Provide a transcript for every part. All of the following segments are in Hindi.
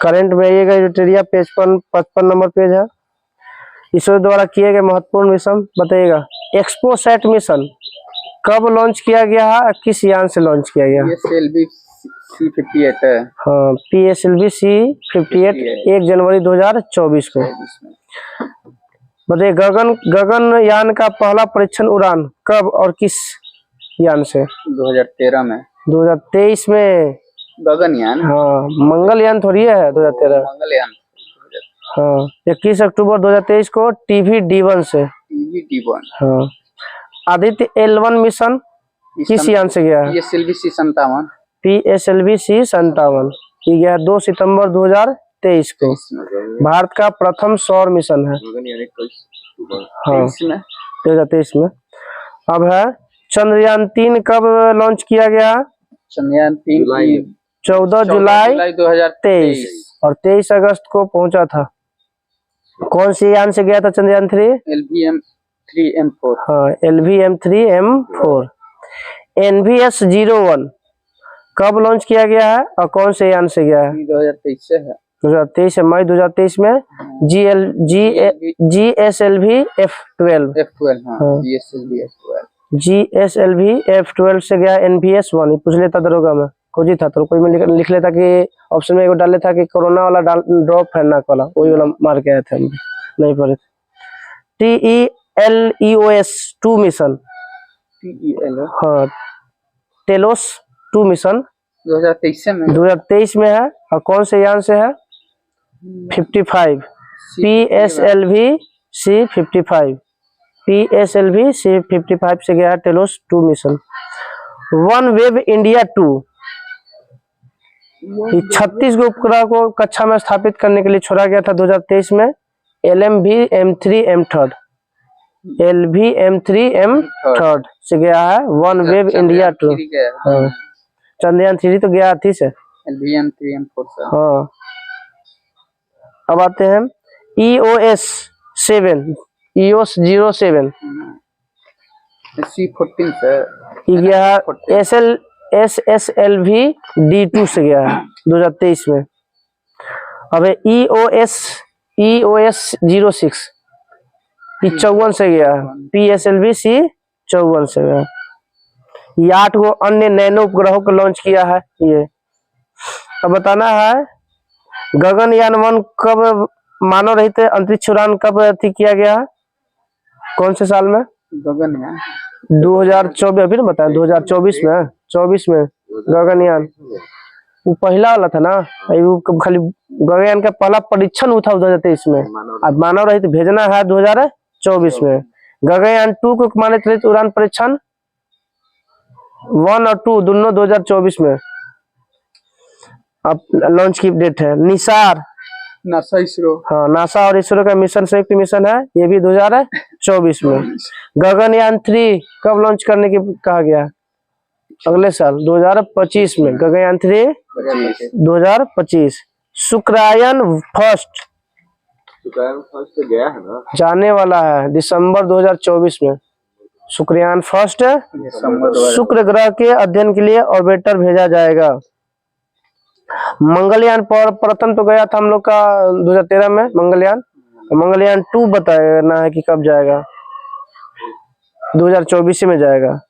करंट में आइएगा यूटेरिया पेज पर 55 नंबर पेज है। इसरो द्वारा किए गए महत्वपूर्ण मिशन बताइएगा। एक्सपोसैट मिशन कब लॉन्च किया गया है, किस यान से लॉन्च किया गया? PSLV C-58 है। हाँ, PSLV C-58 1 जनवरी 2024 को। बताइए गगनयान का पहला परीक्षण उड़ान कब और किस यान से? 2013 में। 2023 में गगनयान। हाँ, मंगलयान थोड़ी है 2013। मंगलयान। हाँ, 21 अक्टूबर 2023 को TVD-1 से। TVD-1। हाँ, आदित्य L1 मिशन किस यान से गया है? PSLV C-57। PSLV C-57 की गया 2 सितंबर 2023 को। भारत का प्रथम सौर मिशन है। हाँ, 2023 में। अब है चंद्रयान 3 कब लॉन्च किया गया? चंद्रयान 3 14 जुलाई 2023 और 23 अगस्त को पहुंचा था। कौन सी यान से गया था चंद्रयान 3? LVM-3M4। हाँ, LVM-3M4। NVS-01 कब लॉन्च किया गया है और कौन से यान से गया है? 2023 से है। 2023 मई 2023 में GSLV F12। हाँ, GSLV F12। GSLV F12 से गया NVS-1। पूछ लेता दरोगा में, खोज ही था तो कोई में लिख लेता कि ऑप्शन में एगो डाले था कि कोरोना वाला ड्रॉप है नाक वाला, वही वाला मार के आए थे हम, नहीं पढ़े थे। TELEOS-2 mission. हाँ, टेलोस 2 मिशन 2023 में है और कौन से यान से है? 55 PSLV C-55। PSLV C-55 से गया है telos 2 mission. One web India 2 36 उपग्रह को कक्षा में स्थापित करने के लिए छोड़ा गया था 2023 में। LVM-3M3 से गया है वन वेब इंडिया 2। हाँ, चंद्रयान 3 तो गया थी से LVM-3M4 से। हाँ, अब आते हैं EOS-07 C-14 से गया है। SSLV D2 से गया है 2023 में। अब EOS-06 54 से गया है। PSLV C-54 से गया। ये 8 गो अन्य नैनो उपग्रहों को लॉन्च किया है ये। अब बताना है गगनयान 1 कब मानव रहित अंतरिक्ष उड़ान कब किया गया है, कौन से साल में? गगनयान 2024। अभी ना बताया 2024 में। 24 में गगनयान वो पहला वाला था ना, वो खाली गगनयान का पहला परीक्षण हुआ था 2023 में। अब मानव रहित भेजना है 2024 में। गगनयान 2 को मानव रहित उड़ान परीक्षण 1 और 2 दोनों 2024 में। अब लॉन्च की डेट है। निसार नासा इसरो। हाँ, नासा और इसरो का मिशन संयुक्त मिशन है, ये भी 2024 में। गगनयान 3 कब लॉन्च करने की कहा गया? अगले साल 2025 में। गगनयान 3 2025। शुक्रायन फर्स्ट गया है ना, जाने वाला है दिसंबर 2024 में। शुक्रायन फर्स्ट शुक्र ग्रह के अध्ययन के लिए ऑर्बिटर भेजा जाएगा। मंगलयान पर प्रथम तो गया था हम लोग का 2013 में मंगलयान। मंगलयान 2 बताना है कि कब जाएगा? 2024 में जाएगा।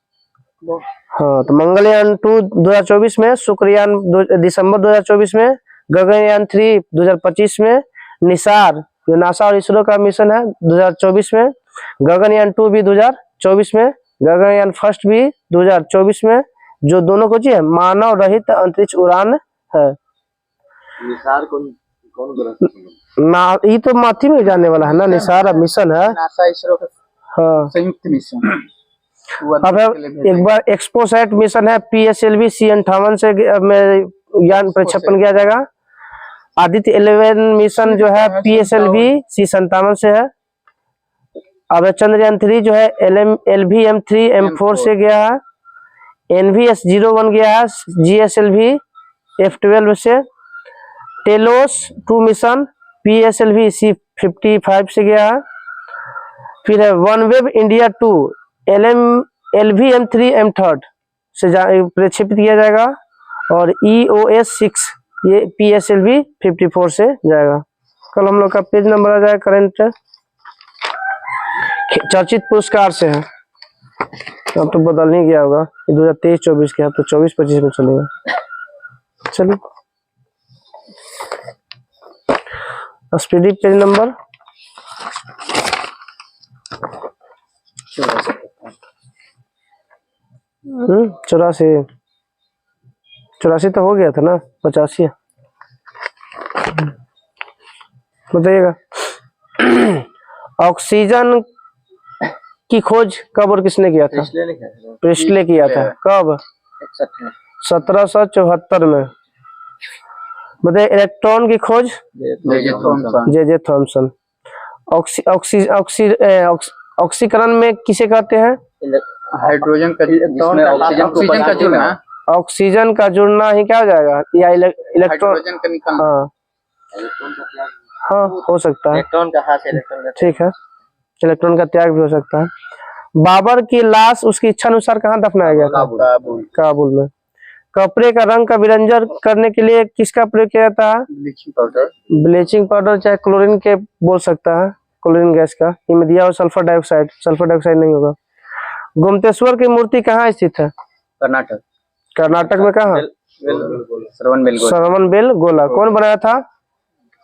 हाँ, तो मंगलयान 2 2024 में, शुक्रयान दिसंबर 2024 में, गगनयान 3 2025 में, निसार जो नासा और इसरो का मिशन है 2024 में, गगनयान 2 भी 2024 में, गगनयान फर्स्ट भी 2024 में, जो दोनों को है मानव रहित अंतरिक्ष उड़ान है। निसार कौन ना, ये तो माथी में जाने वाला है ना, निसार मिशन है नासा इसरो का हाँ संयुक्त मिशन। अब एक बार एक्सपोसैट मिशन है PSLV C-58 से यान प्रक्षेपण किया जाएगा। आदित्य 11 मिशन जो है PSLV C-57 से है। अब चंद्रयान 3 जो है LVM-3M4 से गया है। NVS-01 गया है GSLV F12 से। टेलोस 2 मिशन PSLV C-55 से गया है। फिर है वनवेब इंडिया 2 LVM-3M3 से प्रक्षेपित किया जाएगा। और EOS-6 ये PSLV 54 से जाएगा। कल हम लोग का पेज नंबर आ जाएगा करंट चर्चित पुरस्कार से है। अब तो बदल नहीं गया होगा, 2023-24 के, अब तो 24-25 में चलेगा। चलिए स्पीडी पेज नंबर 84 तो हो गया था ना, 85 बताइएगा। ऑक्सीजन की खोज कब और किसने किया था? प्रिस्टले किया था। कब? 1774 में। बताइए इलेक्ट्रॉन की खोज? J Thomson. ऑक्सीकरण में किसे कहते हैं? हाइड्रोजन का ऑक्सीजन का जुड़ना, ऑक्सीजन का जुड़ना ही क्या हो जाएगा, या इलेक्ट्रॉन हाइड्रोजन का निकलना। हाँ हाँ हो सकता है, इलेक्ट्रॉन का हाथ, इलेक्ट्रॉन का ठीक है, इलेक्ट्रॉन का त्याग भी हो सकता है। बाबर की लाश उसकी इच्छा अनुसार कहाँ दफनाया गया था? काबुल में। कपड़े का रंग का विरंजन करने के लिए किसका प्रयोग किया जाता है? ब्लीचिंग पाउडर, चाहे क्लोरीन के बोल सकता है, क्लोरीन गैस का। इनमें दिया हो सल्फर डाइऑक्साइड, सल्फर डाइऑक्साइड नहीं होगा। गोमतेश्वर की मूर्ति कहाँ स्थित है? कर्नाटक। कर्नाटक में कहाँ? श्रवण बेल गोला। कौन बनाया था?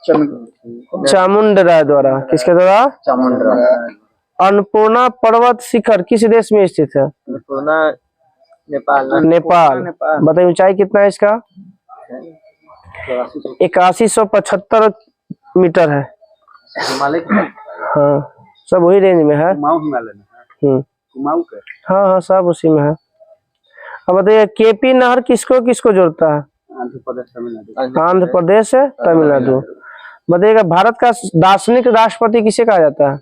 चामुंडराय द्वारा। किसके द्वारा? चामुंडराय। अन्नपूर्णा पर्वत शिखर किस देश में स्थित है? नेपाल। बताइए ऊंचाई कितना है इसका? 8175 मीटर है। हाँ सब वही रेंज में है। हाँ हाँ सब उसी में है। अब बताइए केपी नहर किसको किसको जोड़ता है? आंध्र प्रदेश से तमिलनाडु। बताइएगा भारत का दार्शनिक राष्ट्रपति किसे कहा जाता है?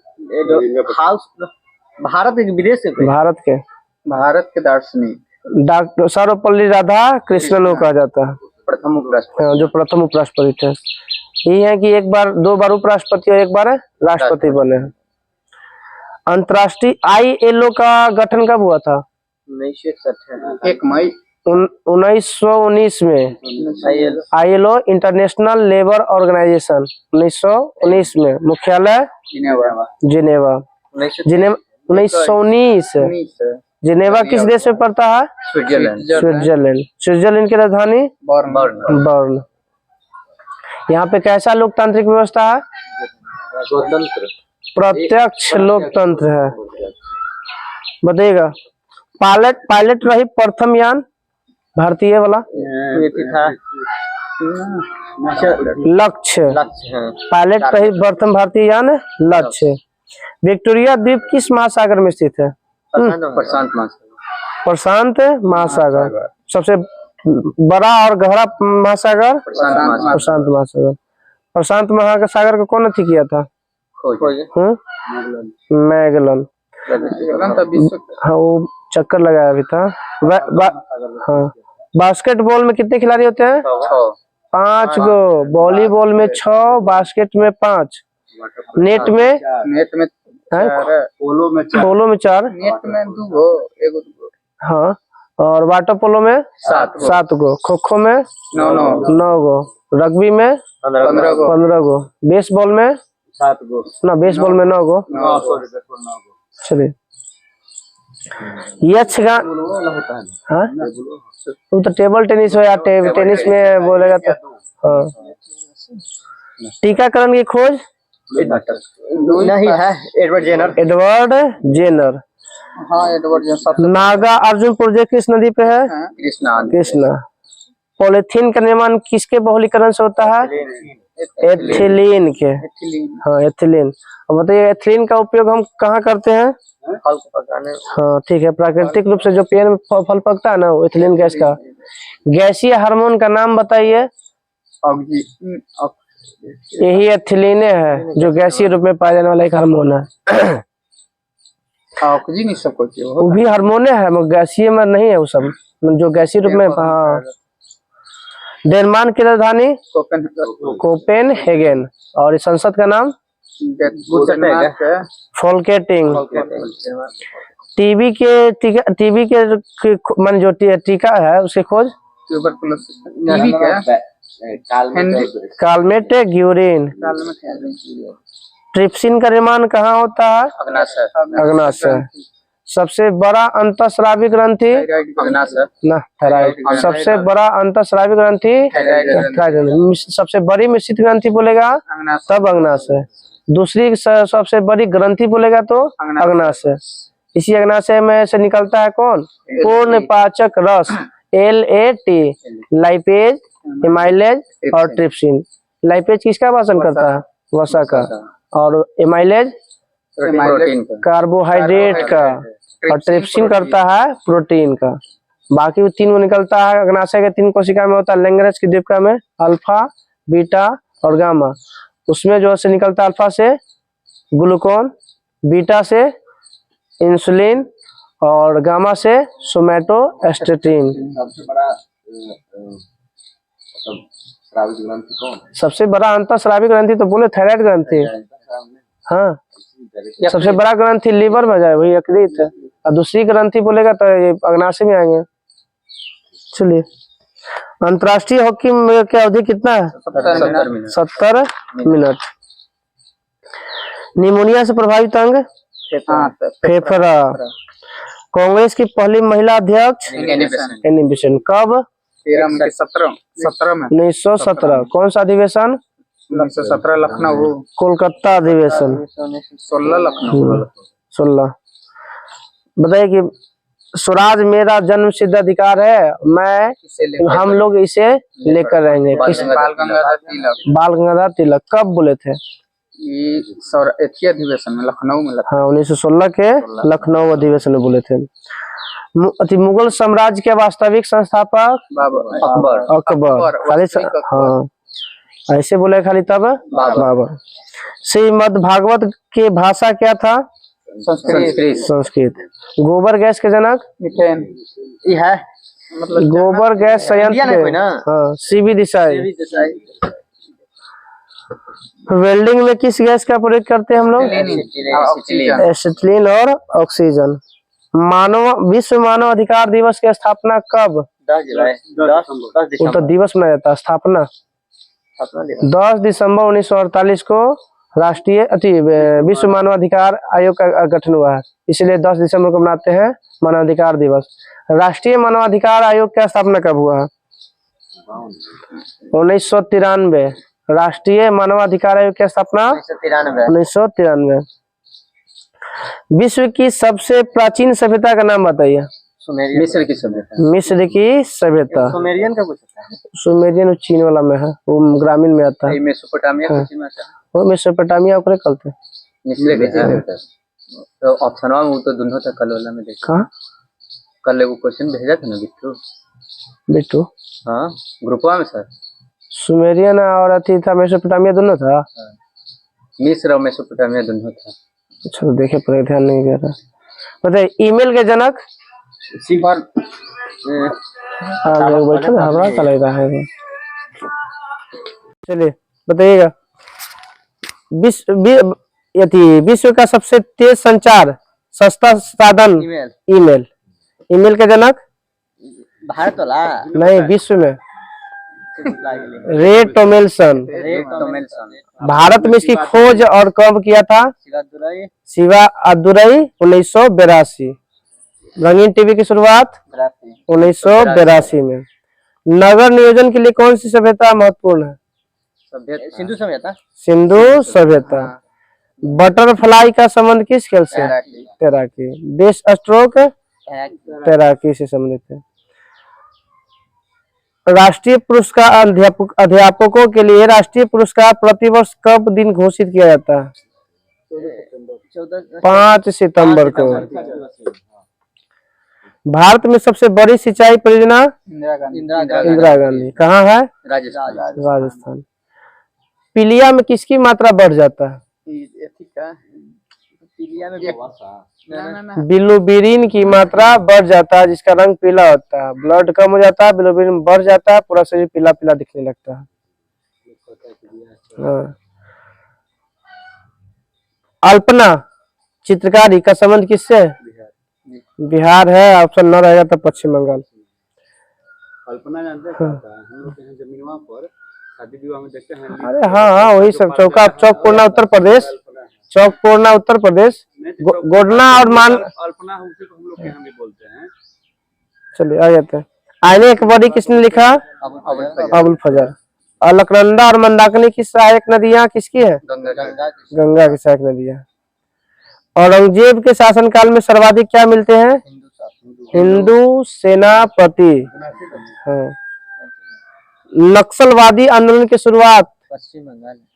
भारत विदेश से भारत के दार्शनिक डॉक्टर सर्वपल्ली राधा कृष्णन को कहा जाता है, प्रथम उपराष्ट्रपति, जो प्रथम उपराष्ट्रपति थे। यही है कि एक बार, दो बार उपराष्ट्रपति और एक बार राष्ट्रपति बने हैं। अंतर्राष्ट्रीय ILO का गठन कब हुआ था? 1 मई 1919 में। ILO इंटरनेशनल लेबर ऑर्गेनाइजेशन 1919 में। मुख्यालय जिनेवा। 1919। जिनेवा किस देश में पड़ता है? स्विट्जरलैंड। स्विट्जरलैंड की राजधानी बर्न। यहाँ पे कैसा लोकतांत्रिक व्यवस्था है? प्रत्यक्ष लोकतंत्र है। बताइएगा पायलट रही प्रथम यान भारतीय वाला? लक्ष्य। पायलट रही प्रथम भारतीय यान लक्ष्य। विक्टोरिया द्वीप किस महासागर में स्थित है? प्रशांत महासागर। सबसे बड़ा और गहरा महासागर? प्रशांत महासागर। प्रशांत महासागर को कौन अथी किया था? मैगलन। हाँ वो चक्कर लगाया भी था। हाँ बास्केटबॉल में कितने खिलाड़ी होते हैं? 5 गो। वॉलीबॉल में 6, बास्केट में 5, नेट में पोलो में 4, नेट में 2 गो, एगो 2 गो। हाँ और वाटर पोलो में 7 गो, खो खो में 9 गो, रग्बी में 15 गो, बेसबॉल में 7 गो ना, बेसबॉल में 9 गो। चलिए यक्षगान, हाँ वो तो टेबल टेनिस हो या टेनिस में बोलेगा तो। हाँ टीकाकरण की खोज नहीं है एडवर्ड जेनर। हाँ Edward Jenner. Nagarjuna project किस नदी पे है? कृष्णा। पॉलीथीन का निर्माण किसके बहुलीकरण से होता है? एथिलीन के। हाँ एथिलीन। अब बताइए एथिलीन का उपयोग हम कहाँ करते हैं? फल को पकाने। हाँ ठीक है। प्राकृतिक रूप से जो पेड़ में फल पकता है ना, वो एथिलीन गैस का। गैसीय हार्मोन का नाम बताइए। यही एथिलीन है जो गैसीय रूप में पाया जाने वाला एक हार्मोन है। ऑक्सीजन सब कुछ वो भी हार्मोन है, मगर गैसीय में नहीं है वो सब, जो गैसीय रूप में। हाँ डेनमार्क की राजधानी कोपेनहेगन। और इस संसद का नाम फोल्केटिंग। टीबी के मान जो टीका है उसकी खोज? Calmette Guérin. ट्रिप्सिन का निर्माण कहाँ होता है? अग्नाशय। सबसे बड़ा अंतःस्रावी ग्रंथि ना थायराइड। सबसे बड़ा अंतःस्रावी ग्रंथि थायराइड। सबसे बड़ी मिश्रित ग्रंथि बोलेगा तब अग्नाशय। दूसरी सबसे बड़ी ग्रंथि बोलेगा तो अग्नाशय। इसी अग्नाशय में से निकलता है कौन? पूर्ण पाचक रस LAT, लाइपेज, एमाइलेज और ट्रिप्सिन। लाइपेज किसका भाषण करता है? वसा का। और एमाइलेज कार्बोहाइड्रेट का। और ट्रिप्सिन करता है प्रोटीन का। बाकी वो तीन वो निकलता है अग्नाशय के 3 कोशिका में होता है। लैंगरस की दीपिका में अल्फा, बीटा और गामा। उसमें जो से निकलता है अल्फा से ग्लूकोन, बीटा से इंसुलिन और गामा से सोमैटोस्टेटिन। सबसे बड़ा अंतःस्रावी ग्रंथि तो बोले थायराइड ग्रंथि। हाँ, सबसे बड़ा ग्रंथि लीवर में जाए वही यकृत है। और दूसरी ग्रंथि बोलेगा तो ये अग्नाशय में आएंगे। चलिए, अंतर्राष्ट्रीय हॉकी में क्या अवधि कितना है? 70 मिनट। निमोनिया से प्रभावित अंग फेफड़ा। कांग्रेस की पहली महिला अध्यक्ष एनी बेसेंट। कब? 1917। कौन सा अधिवेशन? 1917 लखनऊ। कोलकाता अधिवेशन 16। बताइए कि स्वराज मेरा जन्म सिद्ध अधिकार है, हम लोग इसे लेकर रहेंगे। किस? बाल गंगाधर तिलक। कब बोले थे? अधिवेशन में लखनऊ में। हाँ, 1916 के लखनऊ अधिवेशन में बोले थे। मुगल साम्राज्य के वास्तविक संस्थापक अकबर। हाँ, ऐसे बोले खाली तब बाबर। श्रीमद् भागवत की भाषा क्या था? संस्कृत। गोबर गैस के जनक? मिथेन। है मतलब गोबर गैस संयंत्र। हाँ, सीबी देसाई। वेल्डिंग में किस गैस का प्रयोग करते हैं हम लोग? एसिटिलीन और ऑक्सीजन। विश्व मानव अधिकार दिवस की स्थापना कब? 10 जुलाई। वो तो दिवस मनाया जाता है, स्थापना 10 दिसंबर 1948 को राष्ट्रीय विश्व मानवाधिकार आयोग का गठन हुआ है, इसलिए 10 दिसंबर को मनाते हैं मानवाधिकार दिवस। राष्ट्रीय मानवाधिकार आयोग की स्थापना कब हुआ है? 1993। राष्ट्रीय मानवाधिकार आयोग की स्थापना 1993। विश्व की सबसे प्राचीन सभ्यता का नाम बताइए। मिस्र की सभ्यता। मिस्र की सभ्यता। सुमेरियन का कुछ है? सुमेरियन चीन वाला में है, वो ग्रामीण में आता है। मेसोपोटामिया हाँ। में आता है। वो मेसोपोटामिया ऊपर करते हैं। मिस्र की सभ्यता। तो ऑप्शन में वो तो दोनों था कल वाला में देखा। कहाँ? कल वो क्वेश्चन भेजा था ना बिट्टू। हाँ, ग्रुपवा में सर। सुमेरियन और अथी था मेसोपोटामिया दोनों था। मिस्र और मेसोपोटामिया दोनों था। अच्छा, तो देखे पर ध्यान नहीं गया था। बताइए, ईमेल के जनक? सिफर। बैठो ना, हमारा क्या लग रहा है। चलिए बताइएगा, विश्व का सबसे तेज संचार सस्ता साधन? ईमेल। ईमेल के जनक? भारत वाला नहीं, विश्व में रे टॉमलिंसन। भारत में इसकी खोज और कब किया था? शिवा अदुरई 1982। रंगीन टीवी की शुरुआत 1982 में। नगर नियोजन के लिए कौन सी सभ्यता महत्वपूर्ण है? सिंधु सभ्यता। सिंधु सभ्यता। बटरफ्लाई का संबंध किस खेल से? तैराकी। बेस्ट स्ट्रोक तैराकी से संबंधित है। राष्ट्रीय पुरस्कार अध्यापकों के लिए राष्ट्रीय पुरस्कार प्रतिवर्ष कब दिन घोषित किया जाता है? 5 सितंबर को। भारत में सबसे बड़ी सिंचाई परियोजना? इंदिरा गांधी। कहाँ है? राजस्थान। पीलिया में किसकी मात्रा बढ़ जाता है? बिलिरुबिन की मात्रा बढ़ जाता है, जिसका रंग पीला होता है। ब्लड कम हो जाता है, बिलिरुबिन बढ़ जाता है, पूरा शरीर पीला पीला दिखने लगता है। हाँ। अल्पना चित्रकारी का संबंध किससे? बिहार है। ऑप्शन न रहेगा तो पश्चिम बंगाल। कल्पना जानते हैं क्या होता है? हम लोग के यहाँ जमीनवा पर शादी विवाह में देखते हैं अरे हाँ हाँ वही सब चौकपूर्णा उत्तर प्रदेश, चौकपूर्णा उत्तर प्रदेश, गोडना और मान। अल्पना उसी को हम लोग के यहाँ भी बोलते हैं। चलिए आ जाते हैं। आईने एक बड़ी किसने लिखा? अबुल फजर। अलकनंदा और मंदाकिनी की सहायक नदियां किसकी है? गंगा की सहायक नदियां। औरंगजेब के शासनकाल में सर्वाधिक क्या मिलते हैं? हिंदू सेनापति। हाँ। नक्सलवादी आंदोलन की शुरुआत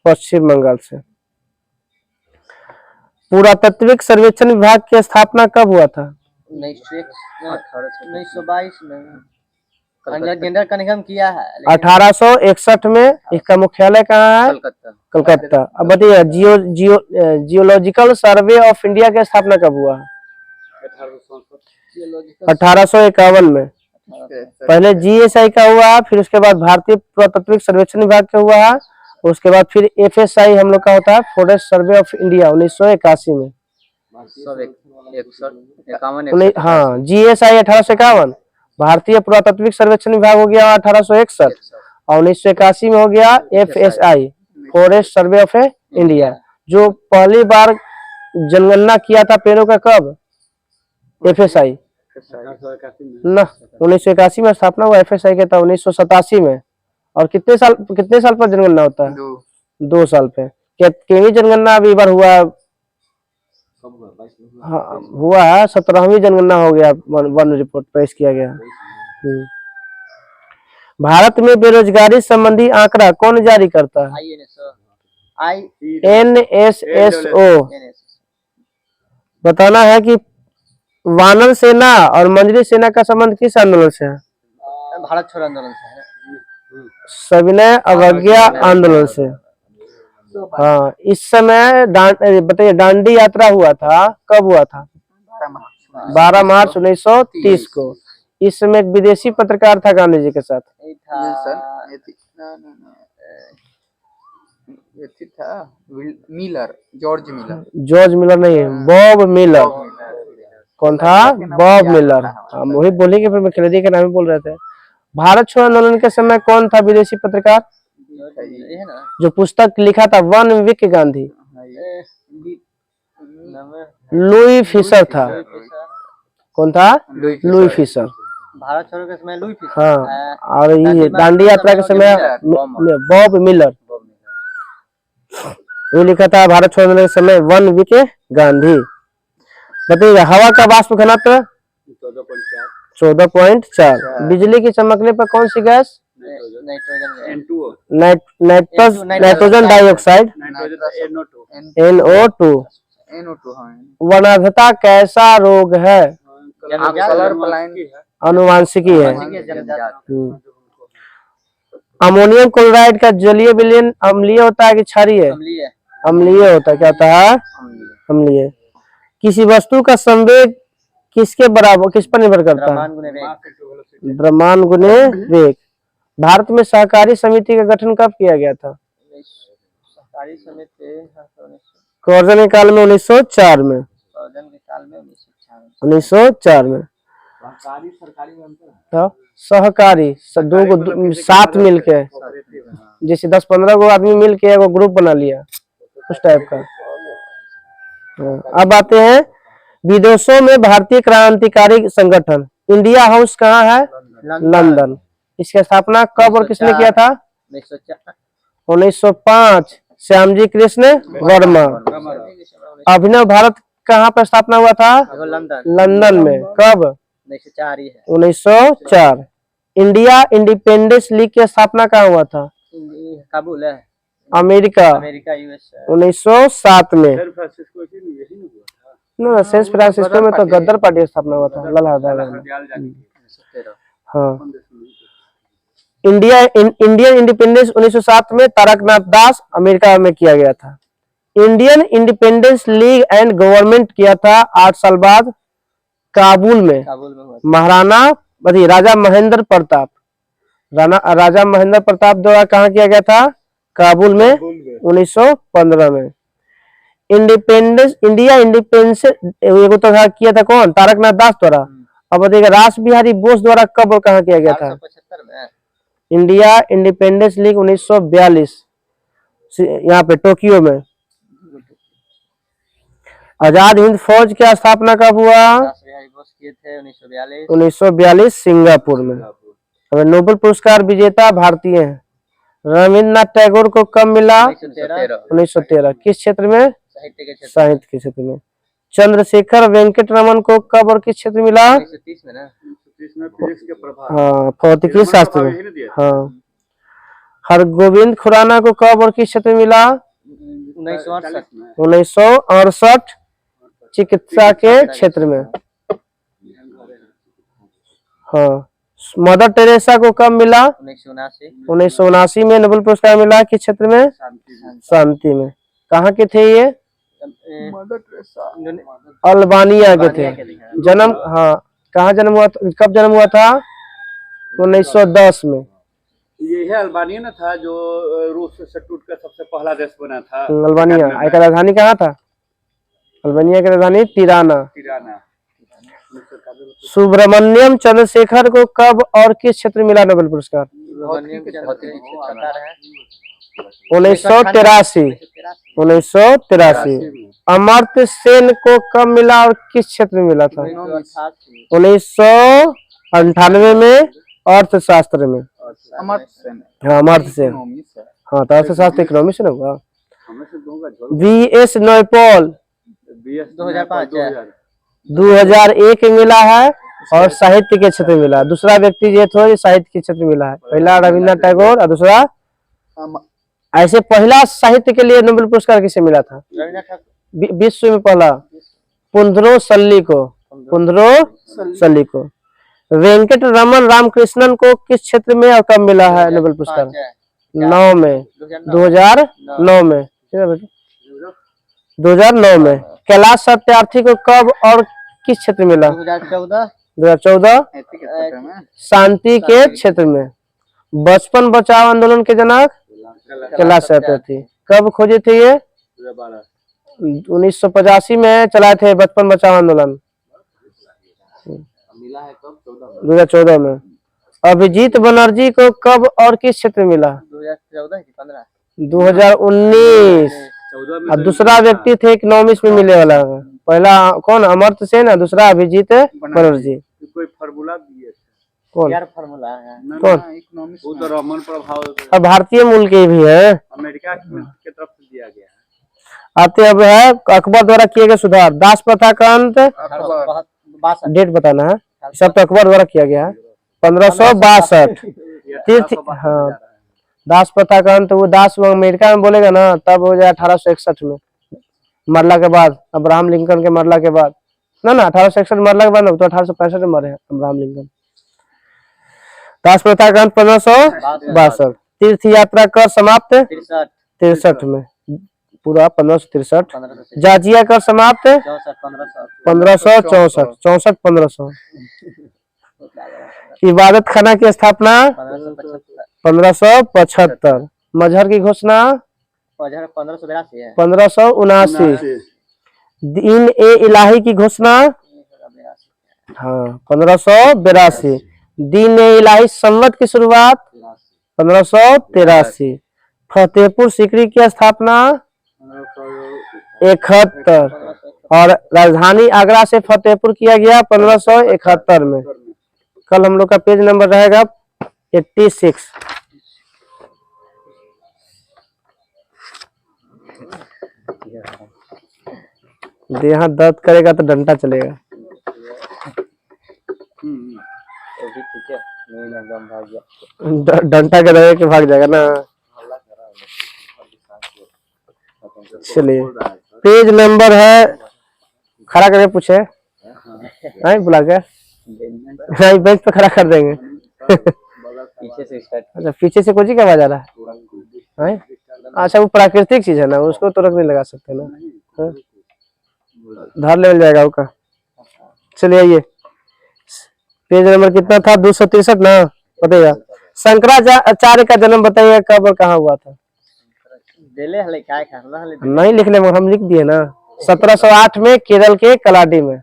पश्चिम बंगाल से। पुरातात्विक सर्वेक्षण विभाग की स्थापना कब हुआ था? 1922 में अलexander कनिंघम किया है। 1861 में। इसका मुख्यालय कहाँ है? कलकत्ता। अब बताइए जियोलॉजिकल सर्वे ऑफ इंडिया की स्थापना कब हुआ? 1851 में। पहले जीएसआई का हुआ, फिर उसके बाद भारतीय पुरातात्विक सर्वेक्षण विभाग का हुआ, उसके बाद फिर एफएसआई हम लोग का होता है, फॉरेस्ट सर्वे ऑफ इंडिया 1981 में। हाँ जीएसआई 1851, भारतीय पुरातात्विक सर्वेक्षण विभाग हो गया 1861 और 1981 में हो गया FSI, forest survey of India. जो पहली बार जनगणना किया था पेड़ों का कब? एफएसआई ना 1981 में स्थापना हुआ एफएसआई के था 1987 में। और कितने साल पर जनगणना होता है? 2 साल पे। कितनी जनगणना अभी बार हुआ? हाँ हुआ है, 17वीं जनगणना हो गया, वन रिपोर्ट पेश किया गया। भारत में बेरोजगारी संबंधी आंकड़ा कौन जारी करता है? NSSO। बताना है कि वानर सेना और मंजरी सेना का संबंध किस आंदोलन से है? भारत छोड़ो आंदोलन से है। सविनय अवज्ञा आंदोलन से। हाँ इस समय बताइए दांडी यात्रा हुआ था, कब हुआ था? 12 मार्च 1930 को। इस समय एक विदेशी पत्रकार था गांधी जी के साथ। जॉर्ज मिलर नहीं, बॉब मिलर। कौन था? Bob Miller. हम वही बोलेंगे, फिर मैं खिलाड़ी के नाम ही बोल रहे थे। भारत छोड़ो आंदोलन के समय कौन था विदेशी पत्रकार जो पुस्तक लिखा था one week Gandhi? Louis Fischer था। कौन था? Louis Fischer. भारत छोड़ो के समय लुई फिशर। हाँ और ये दांडी यात्रा के समय बॉब मिलर। ये लिखा था भारत छोड़ो आंदोलन के समय वन विक गांधी। बताइएगा हवा का वाष्प घनत्व 14.4। बिजली की चमकने पर कौन सी गैस? Nitrogen dioxide NO2। वनाधता कैसा रोग है? अनुवांशिकी है। अमोनियम क्लोराइड का जलीय विलयन अम्लीय होता है कि क्षारीय? अम्लीय होता है। क्या होता है? अम्लीय। किसी वस्तु का संवेग किसके बराबर, किस पर निर्भर करता है? द्रव्यमान गुने वेग। भारत में सहकारी समिति का गठन कब किया गया था? सहकारी समिति कर्जन के काल में 1904 में। 1904 में। तो सहकारी दो साथ मिलके, जैसे 10-15 गो आदमी मिलके एगो ग्रुप बना लिया, उस टाइप का। अब आते हैं विदेशों में भारतीय क्रांतिकारी संगठन। इंडिया हाउस कहाँ है? लंदन। इसकी स्थापना कब और किसने किया था? 1905 श्यामजी कृष्ण वर्मा। अभिनव भारत कहाँ पर स्थापना हुआ था? लंदन में। कब? 1904। इंडिया इंडिपेंडेंस लीग की स्थापना कहाँ हुआ था? काबुल है, अमेरिका। यूएस 1907 में। ना सैन फ्रांसिस्को में तो गद्दार पार्टी की स्थापना हुआ था, लाला हरदयाल। हाँ इंडियन इंडिपेंडेंस 1907 में तारकनाथ दास अमेरिका में किया गया था। Indian independence league and government किया था 8 साल बाद काबुल में। महाराणा राजा महेंद्र प्रताप, राजा महेंद्र प्रताप द्वारा कहाँ किया गया था? काबुल में 1915 में। इंडिया इंडिपेंडेंस तो किया था कौन? तारकनाथ दास द्वारा। अब बताइएगा रास बिहारी बोस द्वारा कब और कहाँ किया गया था? इंडिया इंडिपेंडेंस लीग 1942 यहाँ पे टोक्यो में। आजाद हिंद फौज की स्थापना कब हुआ? राष्ट्रीय दिवस किए थे 1942। 1942 सिंगापुर में। अब नोबेल पुरस्कार विजेता भारतीय हैं। रविन्द्रनाथ टैगोर को कब मिला? 1913। 1913। किस क्षेत्र में? साहित्य के क्षेत्र साहित्य के क्षेत्र में। चंद्रशेखर वेंकट रमन को कब और किस क्षेत्र में मिला? 1930 में ना। इसमें फिजिक्स के प्रभाव हाँ, भौतिकी शास्त्र में। यही ना दिया। हाँ। हरगोविंद खुराना को कब और किस क्षेत्र में मिला? 1968 में। 1968 चिकित्सा के क्षेत्र में। हाँ। मदर टेरेसा को कब मिला? 1979। 1979 में नोबेल पुरस्कार मिला। किस क्षेत्र में? शांति में। कहाँ के थे ये? अल्बानिया के थे। जन्म, हाँ, कहाँ जन्म हुआ था? कब जन्म हुआ था? 1910 में। ये है अल्बानिया ना था जो रूस से टूटकर सबसे पहला देश बना था। अल्बानिया का राजधानी कहाँ था? अल्बानिया की राजधानी तिराना। तिराना। सुब्रमण्यम चंद्रशेखर को कब और किस क्षेत्र में मिला नोबेल पुरस्कार? 1983। 1983। अमर्त्य सेन को कब मिला और किस क्षेत्र में मिला था? 1998 में अर्थशास्त्र में। हाँ, अमर्त्य सेन। हाँ, तो अर्थशास्त्र इकोनॉमी से ना हुआ। वीएस नैपॉल 2001 में मिला है और साहित्य के क्षेत्र में मिला। दूसरा व्यक्ति जो थे साहित्य के क्षेत्र में मिला है। पहला रविन्द्रनाथ टैगोर और दूसरा, ऐसे पहला साहित्य के लिए नोबेल पुरस्कार किसे मिला था विश्व में? पहला पुंद्रो सल्ली को। वेंकट रमन रामकृष्णन को किस क्षेत्र में और कब मिला है नोबेल पुरस्कार? 9 में। 2009 में। 2009 में। कैलाश सत्यार्थी को कब और किस क्षेत्र में मिला? 2014 शांति के क्षेत्र में। बचपन बचाओ आंदोलन के जनक कैलाश सत्यार्थी। कब खोजे थे ये? 1985 में चलाए थे बचपन बचाओ आंदोलन। 2014 में। अभिजीत बनर्जी को कब और किस क्षेत्र में मिला? 2019। और दूसरा व्यक्ति थे इकोनॉमिक्स में मिले वाला। पहला कौन? अमर्त्य सेन। दूसरा अभिजीत बनर्जी। कोई फार्मूला दिए थे। कौन? यार फार्मूला है। कौन? वो तो रमन प्रभाव अब भारतीय मूल के भी है। अमेरिका की तरफ से दिया गया है। आते अब है अकबर द्वारा किए गए सुधार। दास प्रथा का अंत, डेट बताना है। सब तो अकबर द्वारा किया गया है। 1562। तीर्थ, हाँ, दास प्रथा का अंत वो दास अमेरिका में बोलेगा ना तब हो जाए 1861 में, मरला के बाद, अब्राहम लिंकन के मरला के बाद। ना 1861 मरला के बाद, तो 1865 में मरे अब्राहम लिंकन। दास प्रथा का अंत 1562। तीर्थ यात्रा कर समाप्त 63 में, पूरा 1563। जाजिया कर समाप्त 1564। 1500। इबादत खाना की स्थापना 1575। मजहर की घोषणा 1579। दीन ए इलाही की घोषणा, हाँ, 1582। दीन ए इलाही संवत की शुरुआत 1583। फतेहपुर सीकरी की स्थापना 71 और राजधानी आगरा से फतेहपुर किया गया 1571 में। कल हम लोग का पेज नंबर रहेगा 86। यहाँ दर्द करेगा तो डंडा चलेगा। डंडा के रहे के भाग जाएगा ना। चलिए, पेज नंबर है, खड़ा करके पूछे, बुला के नहीं, बेंच पे खड़ा कर देंगे। पीछे से स्टार्ट। अच्छा, पीछे से कोची का आवाज आ रहा है? अच्छा, वो प्राकृतिक चीज है ना, उसको तो रख नहीं लगा सकते ना, धार ले जाएगा उसका। चलिए आइए, पेज नंबर कितना था? 263 ना, बताइएगा। शंकराचार्य का जन्म बताइएगा कब और कहाँ हुआ था? नहीं लिख ले, हम लिख दिए ना। 1708 में केरल के कलाडी में।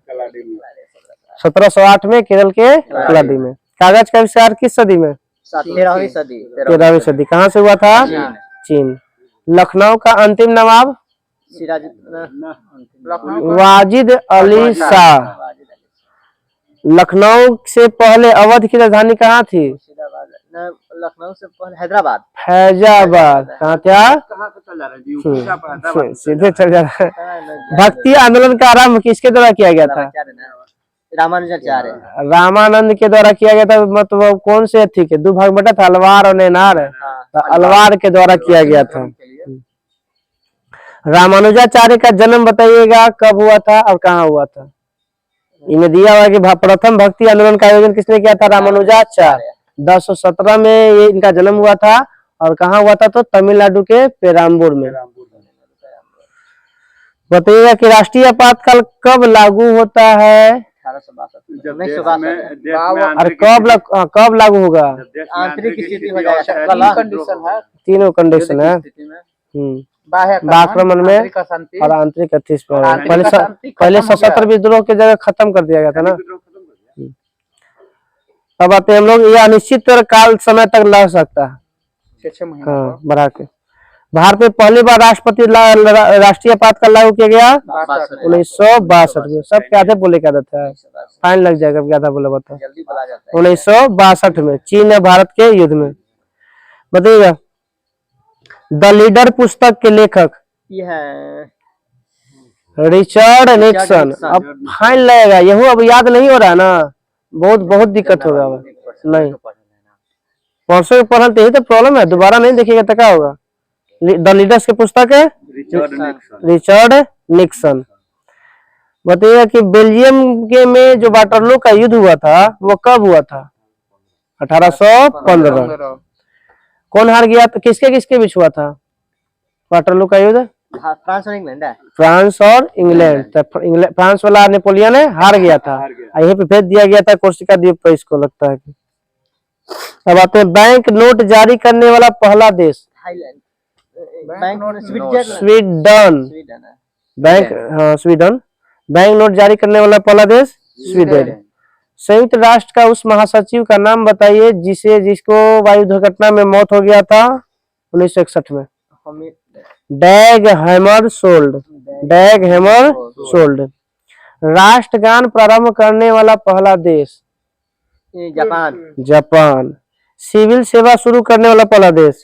1708 में केरल के कलाडी में। कागज का आविष्कार किस सदी में? 13वीं सदी 13वीं सदी। कहाँ से हुआ था? चीन। लखनऊ का अंतिम नवाब? सिराज वाजिद अली शाह। लखनऊ से पहले अवध की राजधानी कहाँ थी? लखनऊ से पहले हैदराबाद। फैजाबाद। कहाँ था? कहाँ से चल जा रहा है जी? उड़ीसा पर हैदराबाद। सीधे चल जा रहा है। भक्ति आंदोलन का आरंभ किसके द्वारा किया गया था? रामानुजाचार्य। रामानंद के द्वारा किया गया था। मतलब कौन से थी के दो भाग बटा था, अलवार और नैनार। तो अलवार के द्वारा किया गया था। रामानुजाचार्य का जन्म बताइएगा, कब हुआ था और कहाँ हुआ था? इन्हें दिया हुआ कि प्रथम भक्ति आंदोलन का आयोजन किसने किया था? रामानुजाचार्य। 1017 में ये इनका जन्म हुआ था। और कहाँ हुआ था? तो तमिलनाडु के पेराम्बूर में। बताइएगा कि राष्ट्रीय आपातकाल कब लागू होता है? 1862। और कब लागू होगा? आंतरिक स्थिति हो जाएगा। कंडीशन है, तीनों कंडीशन है। आक्रमण में और आंतरिक पहले सशस्त्र विद्रोह की जगह खत्म कर दिया गया था ना। अब आते हम लोग, यह अनिश्चित काल समय तक लग सकता है। 6 महीना। हाँ, बढ़ा के। भारत में पहली बार राष्ट्रीय आपातकाल लागू किया गया 1962 में। सब क्या थे बोले क्या था, फाइन लग जाएगा क्या था बोले बता। 1962 में चीन और भारत के युद्ध में। बताइएगा द लीडर पुस्तक के लेखक? ये है रिचर्ड निक्सन। अब फाइन लगेगा, यही अब याद नहीं हो रहा है ना, बहुत दिक्कत होगा। अब नहीं, परसों पढ़ल तो यही तो प्रॉब्लम है, दोबारा नहीं देखिएगा तो क्या होगा। द लीडर्स की पुस्तक है रिचर्ड निक्सन। बताइए कि बेल्जियम के में जो वाटरलू का युद्ध हुआ था वो कब हुआ था? 1815। कौन हार गया था? किसके बीच हुआ था वाटरलू का युद्ध? फ्रांस और इंग्लैंड है। फ्रांस और इंग्लैंड। फ्रांस वाला नेपोलियन हार गया था। यहीं पे भेज दिया गया था कोर्सिका द्वीप पर, इसको लगता है कि। अब आते हैं बैंक नोट जारी करने वाला पहला देश? स्वीडन। बैंक, हाँ स्वीडन। बैंक नोट जारी करने वाला पहला देश स्वीडन। संयुक्त राष्ट्र का उस महासचिव का नाम बताइए जिसको वायु दुर्घटना में मौत हो गया था 1961 में? डैग हैमरशोल्ड। डैग हैमरशोल्ड। राष्ट्रगान प्रारंभ करने वाला पहला देश? जापान। जापान। सिविल सेवा शुरू करने वाला पहला देश?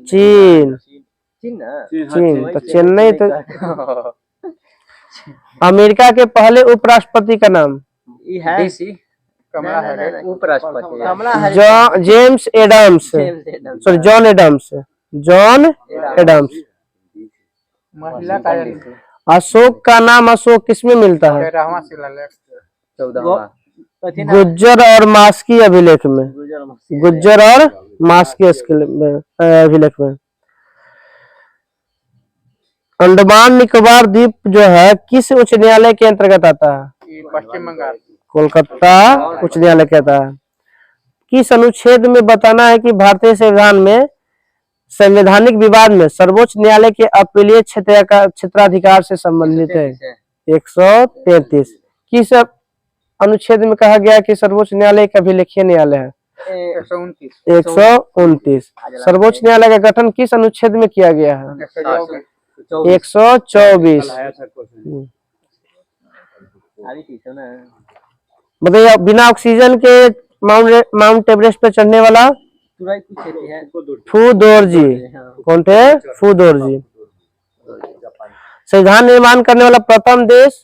चीन। चीन तो चेन्नई तो। अमेरिका के पहले उपराष्ट्रपति का नाम? उपराष्ट्रपति James Adams. Sorry, John Adams. John Adams. Ashok का नाम अशोक किसमें मिलता है? 14वां। गुज्जर और मास्की अभिलेख में। गुज्जर और मास्की अभिलेख में। अंडमान निकोबार द्वीप जो है किस उच्च न्यायालय के अंतर्गत आता है? पश्चिम बंगाल। कोलकाता उच्च न्यायालय कहता है। किस अनुच्छेद में बताना है कि भारतीय संविधान में संवैधानिक विवाद में सर्वोच्च न्यायालय के अपीलीय क्षेत्राधिकार से संबंधित है? 133। किस अनुच्छेद में कहा गया कि सर्वोच्च न्यायालय एक अभिलेखीय न्यायालय है? 129। सर्वोच्च न्यायालय का गठन किस अनुच्छेद में किया गया है? 124। बताइए बिना ऑक्सीजन के माउंट एवरेस्ट पे चढ़ने वाला? फूदोरजी। कौन थे? फूदोरजी। संविधान निर्माण करने वाला प्रथम देश?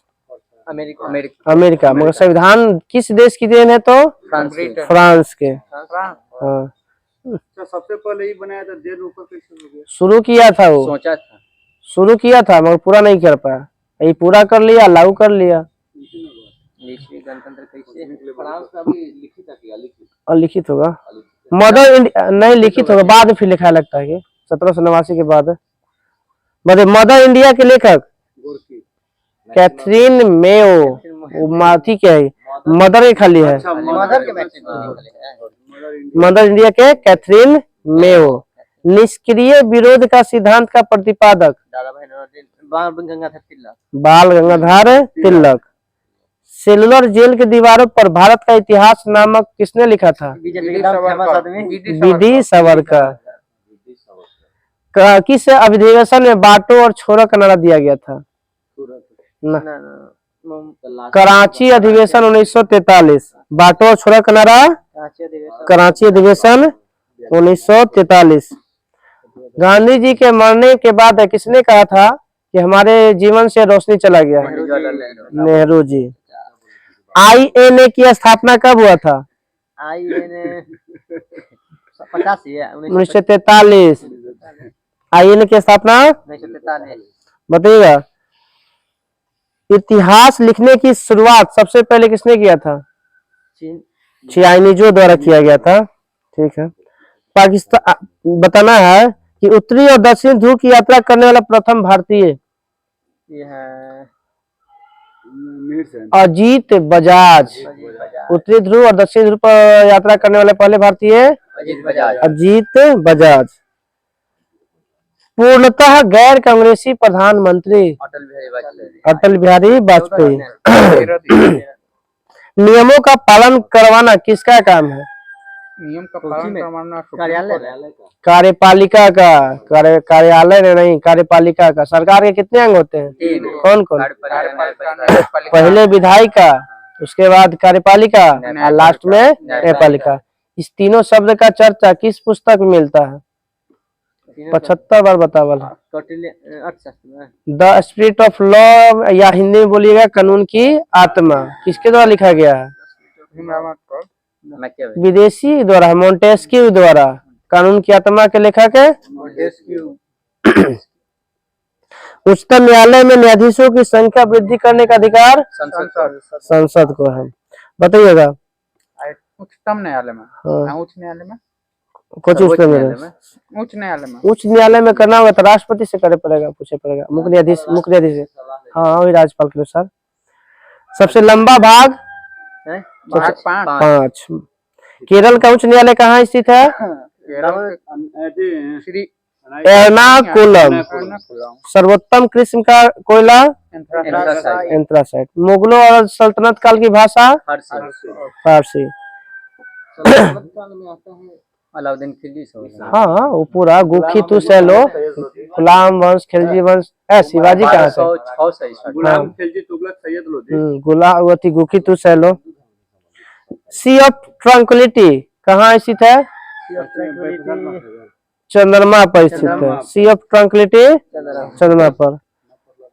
अमेरिका। मगर संविधान किस देश की देन है? तो फ्रांस के। हाँ, सबसे पहले ही बनाया था, देर ऊपर कैसे हो गया? शुरू किया था वो, सोचा था। शुरू किया था मगर पूरा नहीं कर पाया। ये पूरा कर लिया, लागू कर लिया। गणतंत्र कैसे? और लिखित होगा मदर इंडिया? नहीं, लिखित होगा बाद में, फिर लिखा लगता है कि 1789 के बाद। मदर इंडिया के लेखक? Catherine Mayo. माथी क्या है? मदर के खाली है। मदर इंडिया के कैथरीन मेयो। निष्क्रिय विरोध का सिद्धांत का प्रतिपादक? बाल गंगाधर तिलक। सेलुलर जेल की दीवारों पर भारत का इतिहास नामक किसने लिखा था? बीजेपी के नाम फेमस आदमी वीडी सावरकर। किस अधिवेशन में बाटो और छोरो का नारा दिया गया था? ना। कराची अधिवेशन 1943। बाटो और छोरो का नारा कराची अधिवेशन 1943। गांधी जी के मरने के बाद किसने कहा था कि हमारे जीवन से रोशनी चला गया? नेहरू जी। INA की स्थापना कब हुआ था? INA 85 है 1943। INA की स्थापना 1943। बताइएगा। इतिहास लिखने की शुरुआत सबसे पहले किसने किया था? चाइनीजों द्वारा किया गया था। ठीक है। पाकिस्तान बताना है कि उत्तरी और दक्षिण ध्रुव की यात्रा करने वाला प्रथम भारतीय ये है अजीत बजाज। उत्तरी ध्रुव और दक्षिण ध्रुव पर यात्रा करने वाले पहले भारतीय अजीत बजाज। पूर्णतः गैर कांग्रेसी प्रधानमंत्री अटल बिहारी वाजपेयी। नियमों का पालन करवाना किसका काम है? नियम का पालन करवाना कार्यालय कार्यपालिका का। कार्यालय नहीं, कार्यपालिका का। सरकार के कितने अंग होते हैं? कौन कौन? पहले विधायिका, उसके बाद कार्यपालिका और लास्ट में न्यायपालिका। इस तीनों शब्द का चर्चा किस पुस्तक में मिलता है? 75 बार बतावल है। द स्पिरिट ऑफ लॉ, या हिंदी में बोलिएगा कानून की आत्मा, किसके द्वारा लिखा गया है? विदेशी द्वारा, मोंटेस्क्यू द्वारा। कानून की आत्मा के लेखक है उच्चतम न्यायालय में न्यायाधीशों की संख्या वृद्धि करने का अधिकार संसद को है। बताइएगा। उच्चतम न्यायालय में, हाँ। उच्च न्यायालय में, कुछ उच्च न्यायालय में करना होगा तो राष्ट्रपति से करे पड़ेगा, पूछे पड़ेगा। मुख्य न्यायाधीश से। हाँ, वही राज्यपाल के अनुसार। सबसे लंबा भाग 5। केरल का उच्च न्यायालय कहाँ स्थित है? श्री एर्नाकुलम। सर्वोत्तम किस्म का कोयला एंथ्रासाइट। मुगलों और सल्तनत काल की भाषा फारसी। अलाउद्दीन खिलजी। हाँ, वो पूरा गुखी तू सैलो, गुलाम वंश, खिलजी वंश। शिवाजी कहाँ से? गुलाम खिलजी, तुगलक, सैयद लोधी। गुखी तू सैलो। सी ऑफ ट्रंक्विलिटी कहाँ स्थित है? चंद्रमा पर स्थित है। सी ऑफ ट्रंक्विलिटी चंद्रमा पर।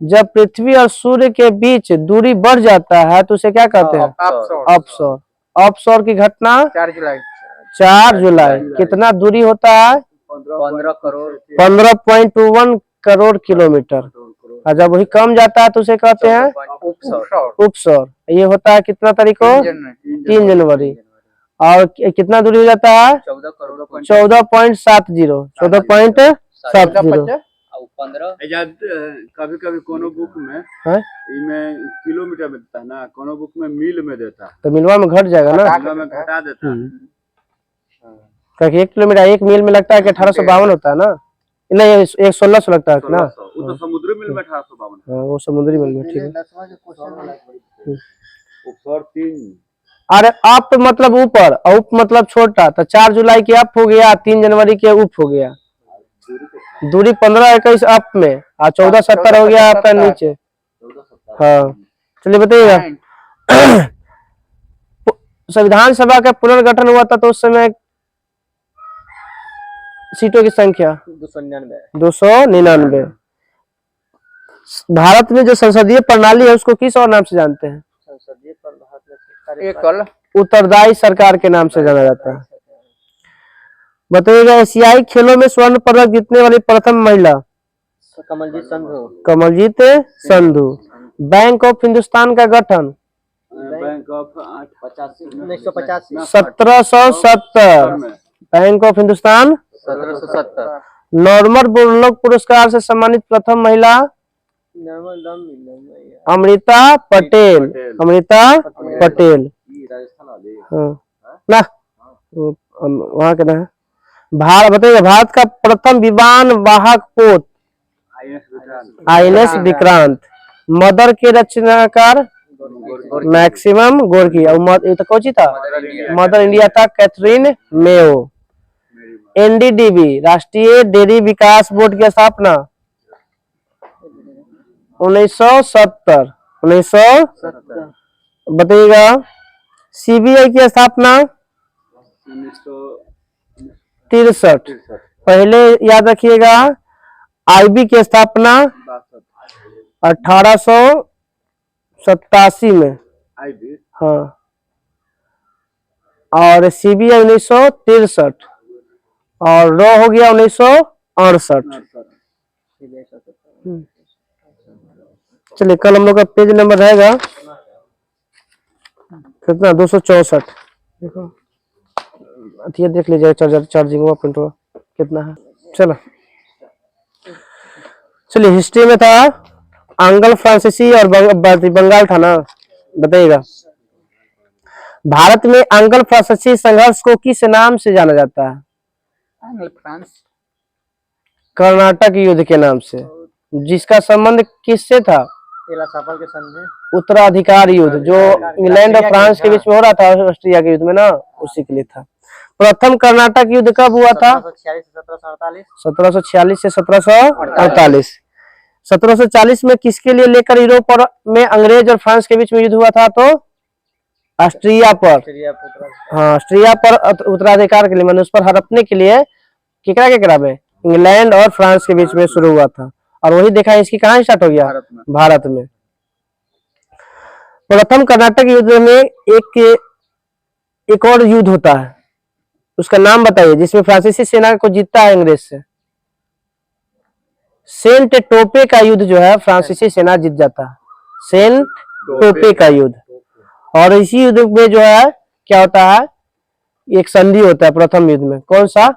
जब पृथ्वी और सूर्य के बीच दूरी बढ़ जाता है तो उसे क्या कहते हैं? ऑफशोर। ऑफशोर की घटना 4 जुलाई। कितना दूरी होता है? 15.21 करोड़ किलोमीटर। और जब वही कम जाता है तो उसे कहते हैं उपसौर। ये होता है कितना तारीख को? 3 जनवरी। और कितना दूरी हो जाता है? 14.70। 14.70। कभी कभी कोनो बुक में इनमें किलोमीटर में देता है ना, कोनो बुक में मील में देता है, तो मिलवा में घट जाएगा ना, मिलवा में घटा देता है। क्योंकि 1 किलोमीटर 1 मील में लगता है कि 1852 होता है ना। नहीं, 1600 लगता है ना। वो तो समुद्री मील में 1852। हाँ, वो समुद्री मील में। ठीक है। उपसौर 3। अरे अप मतलब ऊपर, उप मतलब छोटा। तो 4 जुलाई के अप हो गया, 3 जनवरी के उप हो गया। दूरी 15-21 अप में, और 14-70 हो गया आपका नीचे। हाँ, चलिए बताइएगा। संविधान सभा का पुनर्गठन हुआ था तो उस समय सीटों की संख्या 299। भारत में जो संसदीय प्रणाली है उसको किस और नाम से जानते हैं? एकल उत्तरदायी सरकार के नाम से जाना जाता है। बताइएगा। एशियाई खेलों में स्वर्ण पदक जीतने वाली प्रथम महिला? कमलजीत संधू। बैंक ऑफ हिंदुस्तान का गठन? Bank of 1985। 1770। Bank of Hindustan 1770। Norman Borlaug पुरस्कार से सम्मानित प्रथम महिला? अमृता पटेल। अमृता पटेल। हाँ ना, वहाँ के ना है। बताइए। भारत का प्रथम विमान वाहक पोत? INS विक्रांत। मदर के रचनाकार? Maximum Gorky. और ये तो कौन सी था? मदर इंडिया था कैथरीन मेयो। एनडीडीबी राष्ट्रीय डेयरी विकास बोर्ड की स्थापना 1970। 1970 बताइएगा। सीबीआई की स्थापना 1963। पहले याद रखिएगा आईबी की स्थापना 1887 में। आईबी हाँ, और सीबीआई 1963 और रॉ हो गया 1968। चलिए कल हम लोग का पेज नंबर रहेगा कितना? 264। देखो ये देख लीजिए चार्जर चार्जिंग हुआ प्रिंट हुआ कितना है। चलो चलिए हिस्ट्री में था एंग्लो फ्रांसीसी और बंगाल था ना, बताइएगा। भारत में एंग्लो फ्रांसीसी संघर्ष को किस नाम से जाना जाता है? एंग्लो फ्रांस कर्नाटक युद्ध के नाम से, जिसका संबंध किससे था? सफल के संधि उत्तराधिकार युद्ध, जो इंग्लैंड और फ्रांस के बीच में हो रहा था ऑस्ट्रिया के युद्ध में ना, उसी के लिए था। प्रथम कर्नाटक युद्ध कब हुआ था? 1746 से 1748। 1740 में किसके लिए लेकर यूरोप और में अंग्रेज और फ्रांस के बीच में युद्ध हुआ था? तो ऑस्ट्रिया पर। हाँ, ऑस्ट्रिया पर उत्तराधिकार के लिए, मैंने उस पर हड़पने के लिए केकरा में इंग्लैंड और फ्रांस के बीच में शुरू हुआ था। और वही देखा इसकी कहाँ स्टार्ट हो गया? भारत में। प्रथम कर्नाटक युद्ध में एक और युद्ध होता है, उसका नाम बताइए, जिसमें फ्रांसीसी सेना को जीतता है अंग्रेज से। सेंट टोपे का युद्ध जो है फ्रांसीसी सेना जीत जाता है, सेंट टोपे का युद्ध। और इसी युद्ध में जो है क्या होता है? एक संधि होता है प्रथम युद्ध में। कौन सा?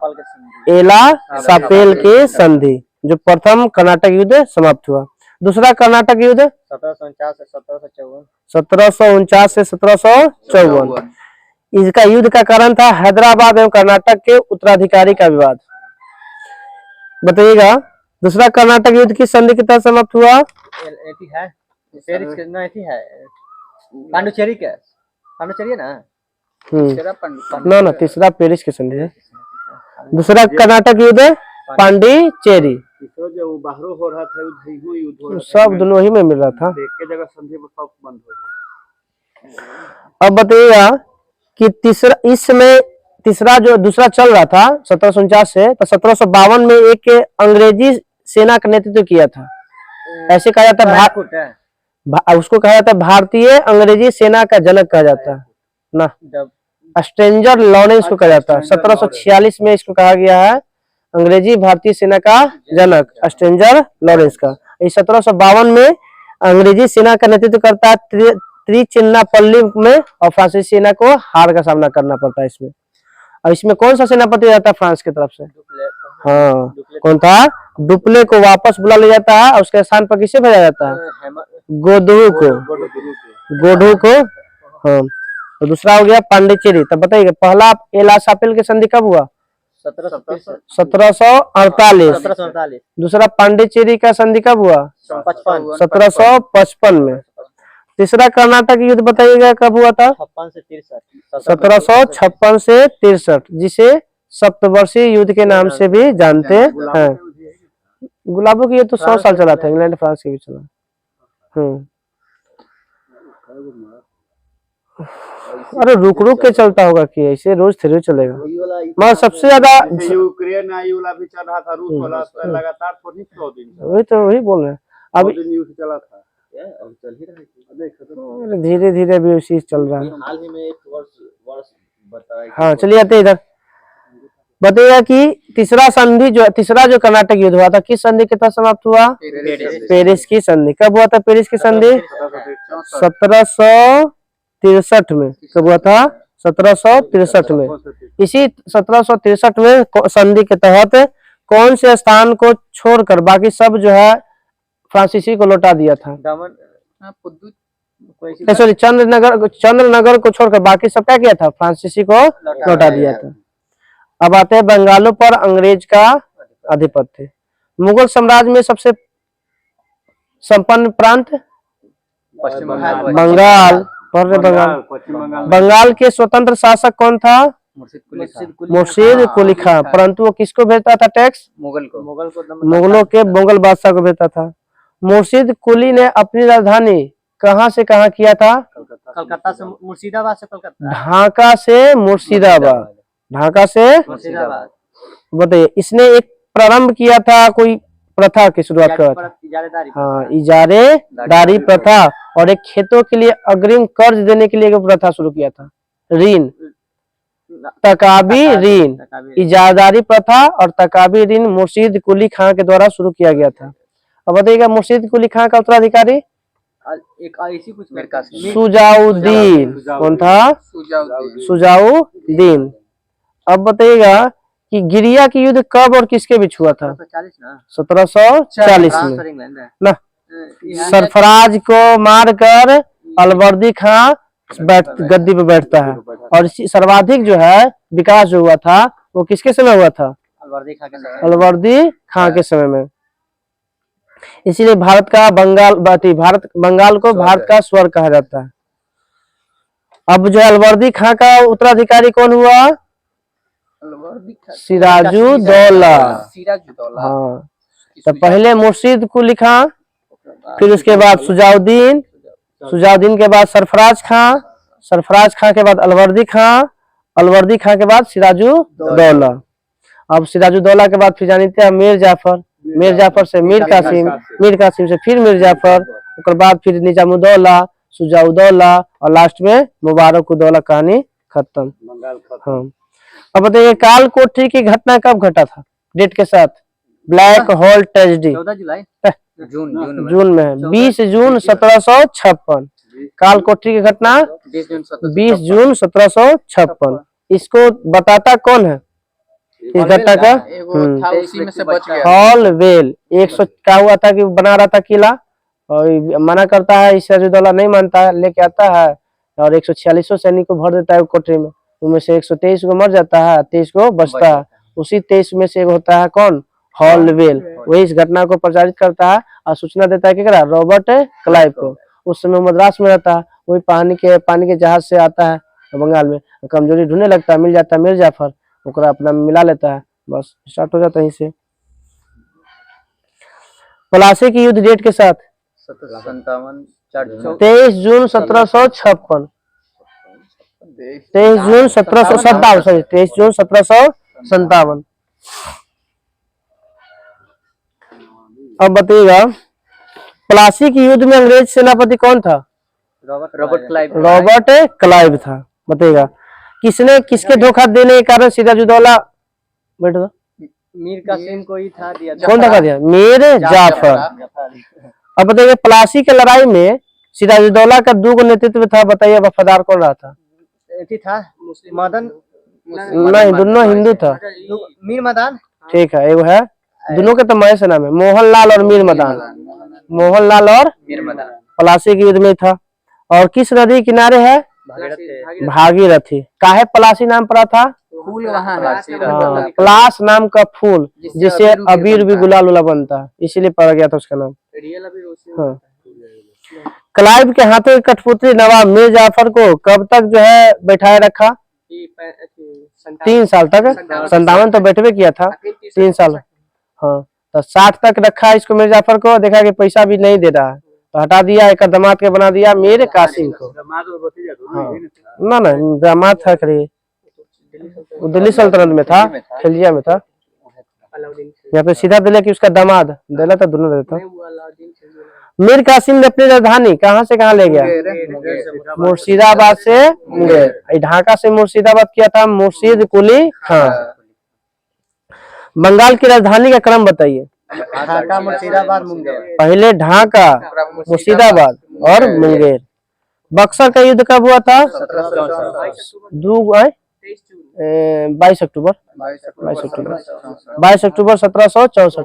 एला सापेल के संधि, जो प्रथम कर्नाटक युद्ध समाप्त हुआ। दूसरा कर्नाटक युद्ध 1749 से 1754। 1749 से 1754। इसका युद्ध का कारण था हैदराबाद एवं कर्नाटक के उत्तराधिकारी का विवाद। बताइएगा दूसरा कर्नाटक युद्ध किस संधि के तहत समाप्त हुआ? पांडुचेरी के, पांडुचेरी है ना? ना तीसरा पेरिस की संधि है। दूसरा कर्नाटक युद्ध पांडिचेरी। जो बाहरों हो रहा था युद्ध हो रहा सब दोनों ही में मिल रहा था। एक के जगह संधि में सब बंद हो गया। अब बताइएगा कि तीसरा जो दूसरा चल रहा था 1749 से, तो 1752 में एक अंग्रेजी सेना का नेतृत्व किया था। ऐसे कहा जाता है उसको कहा जाता है भारतीय अंग्रेजी सेना का जनक कहा जाता है ना, स्ट्रेंजर लॉरेंस को कहा जाता है। 1746 में इसको कहा गया है अंग्रेजी भारतीय सेना का जनक, स्ट्रेंजर लॉरेंस का। 1752 में अंग्रेजी सेना का नेतृत्व करता है त्रिचिन्नापल्ली में, और फ्रांसीसी सेना को हार का सामना करना पड़ता है इसमें। और इसमें कौन सा सेनापति रहता है फ्रांस की तरफ से? हाँ, कौन था? डुप्ले को वापस बुला लिया जाता है, और उसके स्थान पर किसे भेजा जाता है? गोडू को। हाँ, तो दूसरा हो गया पांडिचेरी। तब बताइए पहला एला सापेल की संधि कब हुआ? 1748। दूसरा पांडिचेरी का संधि कब हुआ? 1755 में। तीसरा कर्नाटक युद्ध बताइएगा कब हुआ था? 1756 से 63, जिसे सप्तवर्षीय युद्ध के नाम से भी जानते हैं। गुलाबों की ये तो 100 साल चला था, इंग्लैंड फ्रांस के बीच चला। अरे रुक के चलता होगा कि ऐसे रोज थोड़ी चलेगा। मगर सबसे ज्यादा यूक्रेन वाला भी चल रहा था, रूस वाला लगातार 100 दिन। वही बोल रहे हैं अभी न्यूज चला था। धीरे धीरे भी उसी चल रहा है। हाल ही में एक वर्ष बताया। हाँ चलिए आते इधर। बताइएगा कि तीसरा जो कर्नाटक युद्ध हुआ था किस संधि के तहत समाप्त हुआ? पेरिस की संधि। कब हुआ था पेरिस की संधि? 1763 में। कब हुआ था? 1763 में। इसी 1763 में संधि के तहत कौन से स्थान को छोड़कर बाकी सब जो है फ्रांसीसी को लौटा दिया था? सॉरी, चंद्रनगर को छोड़कर बाकी सब क्या किया था? फ्रांसीसी को लौटा दिया था। अब आते हैं बंगालों पर अंग्रेज का आधिपत्य। मुगल साम्राज्य में सबसे संपन्न प्रांत पश्चिम बंगाल बंगाल, पढ़ रहे बंगाल। पश्चिम बंगाल बंगाल के स्वतंत्र शासक कौन था? मुर्शिद कुली खान मुर्शीद कुली खां। परंतु वो किसको भेजता था टैक्स? मुगल को मुगलों के मुगल बादशाह को भेजता था। मुर्शीद कुली ने अपनी राजधानी कहाँ से कहाँ किया था? कलकत्ता से मुर्शिदाबाद से कलकत्ता। ढाका से मुर्शिदाबाद। ढाका से मुर्शिदाबाद बताइए, इसने एक प्रारंभ किया था, कोई प्रथा की शुरुआत करा था? इजारेदारी। हाँ, इजारेदारी प्रथा। और एक खेतों के लिए अग्रिम कर्ज देने के लिए एक प्रथा शुरू किया था, ऋण, तकाबी ऋण। इजारेदारी प्रथा और तकाबी ऋण मुर्शीद कुली खां के द्वारा शुरू किया गया था। अब बताइएगा, मुर्शीद कुली खां का उत्तराधिकारी एक ऐसी कुछ मीर कासिम सुजाउद्दीन। कौन था? सुजाउद्दीन। अब बताइएगा कि गिरिया की युद्ध कब और किसके बीच हुआ था? 40 ना 1740 में फ्रांस और इंग्लैंड है। ना। सरफराज को मारकर अलवर्दी खां गद्दी पे बैठता है। और सर्वाधिक जो है विकास जो हुआ था वो किसके समय हुआ था? अलवर्दी खा के अलवर्दी खां के समय में। इसीलिए भारत का बंगाल को भारत का स्वर्ग कहा जाता है। अब जो अलवर्दी खां का उत्तराधिकारी कौन हुआ? सिराजुद्दौला। हाँ, तो पहले मुर्शीद कुली खां, फिर उसके बाद सुजाउद्दीन, सुजाउद्दीन के बाद सरफराज खां, सरफराज खां के बाद अलवर्दी खां, अलवर्दी खां के बाद सिराजुद्दौला। अब सिराजुद्दौला के बाद फिर जानते हैं मीर जाफर, मीर जाफर से मीर कासिम, मीर कासिम से फिर मीर जाफर, उसके बाद फिर निजामुद्दौला, सुजाउद्दौला और लास्ट में मुबारकुद्दौला। कहानी खत्म। हाँ, अब बताइए काल कोठरी की घटना कब घटा था डेट के साथ? ब्लैक होल ट्रेजेडी 14 जुलाई जून में 20 जून 1756। काल कोठरी की घटना 20 जून 1756। इसको बताता कौन है इस घटना का? उसी में से बच गया। हॉलवेल 100 क्या हुआ था कि बना रहा था किला, और मना करता है, सिराजुद्दौला नहीं मानता है, लेके आता है और 146 सैनिक को भर देता है कोठरी में। उनमें से 123 को मर जाता है, 23 को बचता है। उसी 23 में से एक होता है कौन? हॉलवेल। वही इस घटना को प्रचारित करता है और सूचना देता है क्या? रॉबर्ट क्लाइव को। उस समय मद्रास में रहता है, वही पानी के जहाज से आता है बंगाल में, कमजोरी ढूंढने लगता है, मिल जाता है मीर जाफर, ओकरा अपना मिला लेता है, बस स्टार्ट हो जाता है। इसे पलासी की युद्ध डेट के साथ 23 जून 1756। 23 जून 1757, सॉरी 23 जून 1757। अब बताइएगा पलासी की युद्ध में अंग्रेज सेनापति कौन था? रॉबर्ट क्लाइव था। बताइएगा किसके धोखा देने के कारण सिराजुद्दौला बैठ दो? मीर कासिम को ही था दिया। कौन धोखा दिया? मीर जाफर। अब बताइए पलासी की लड़ाई में सिराजुद्दौला का दो नेतृत्व था, बताइए वफादार कौन रहा था? मदन नहीं, दोनों हिंदू था। मीर मदान। ठीक है, एगो है, दोनों के तो मय से नाम है, मोहनलाल और मीर मदान। मोहनलाल और पलासी की युद्ध में था। और किस नदी किनारे है? भागीरथी। काहे पलासी नाम पड़ा था? फूल वहाँ हाँ, पलास नाम का फूल जिससे अबीर भी गुलाल उला बनता है, इसीलिए पड़ा गया था उसका नाम। हाँ। क्लाइव के हाथों की कठपुतली नवाब मीर जाफर को कब तक जो है बैठाए रखा? 3 साल तक। 57 तो बैठवे किया था, 3 साल। हाँ, तो 60 तक रखा इसको मीर जाफर को। देखा कि पैसा भी नहीं दे रहा है तो हटा दिया, एक दामाद के बना दिया मीर कासिम को। हाँ, ना दामाद था, वो दिल्ली सल्तनत में था, खिलजिया में था। यहाँ पे सीधा दिले कि उसका दामाद दिला था, दोनों देता। मीर कासिम ने अपनी राजधानी कहाँ से कहाँ ले गया? मुर्शिदाबाद से मुंगेर। ढाका से मुर्शिदाबाद किया था मुर्शीद कुली खां। बंगाल की राजधानी का क्रम बताइए। ढाका, मुर्शिदाबाद, मुंगेर। पहले ढाका, मुर्शिदाबाद और मुंगेर। बक्सर का युद्ध कब हुआ था? 22 अक्टूबर 1764।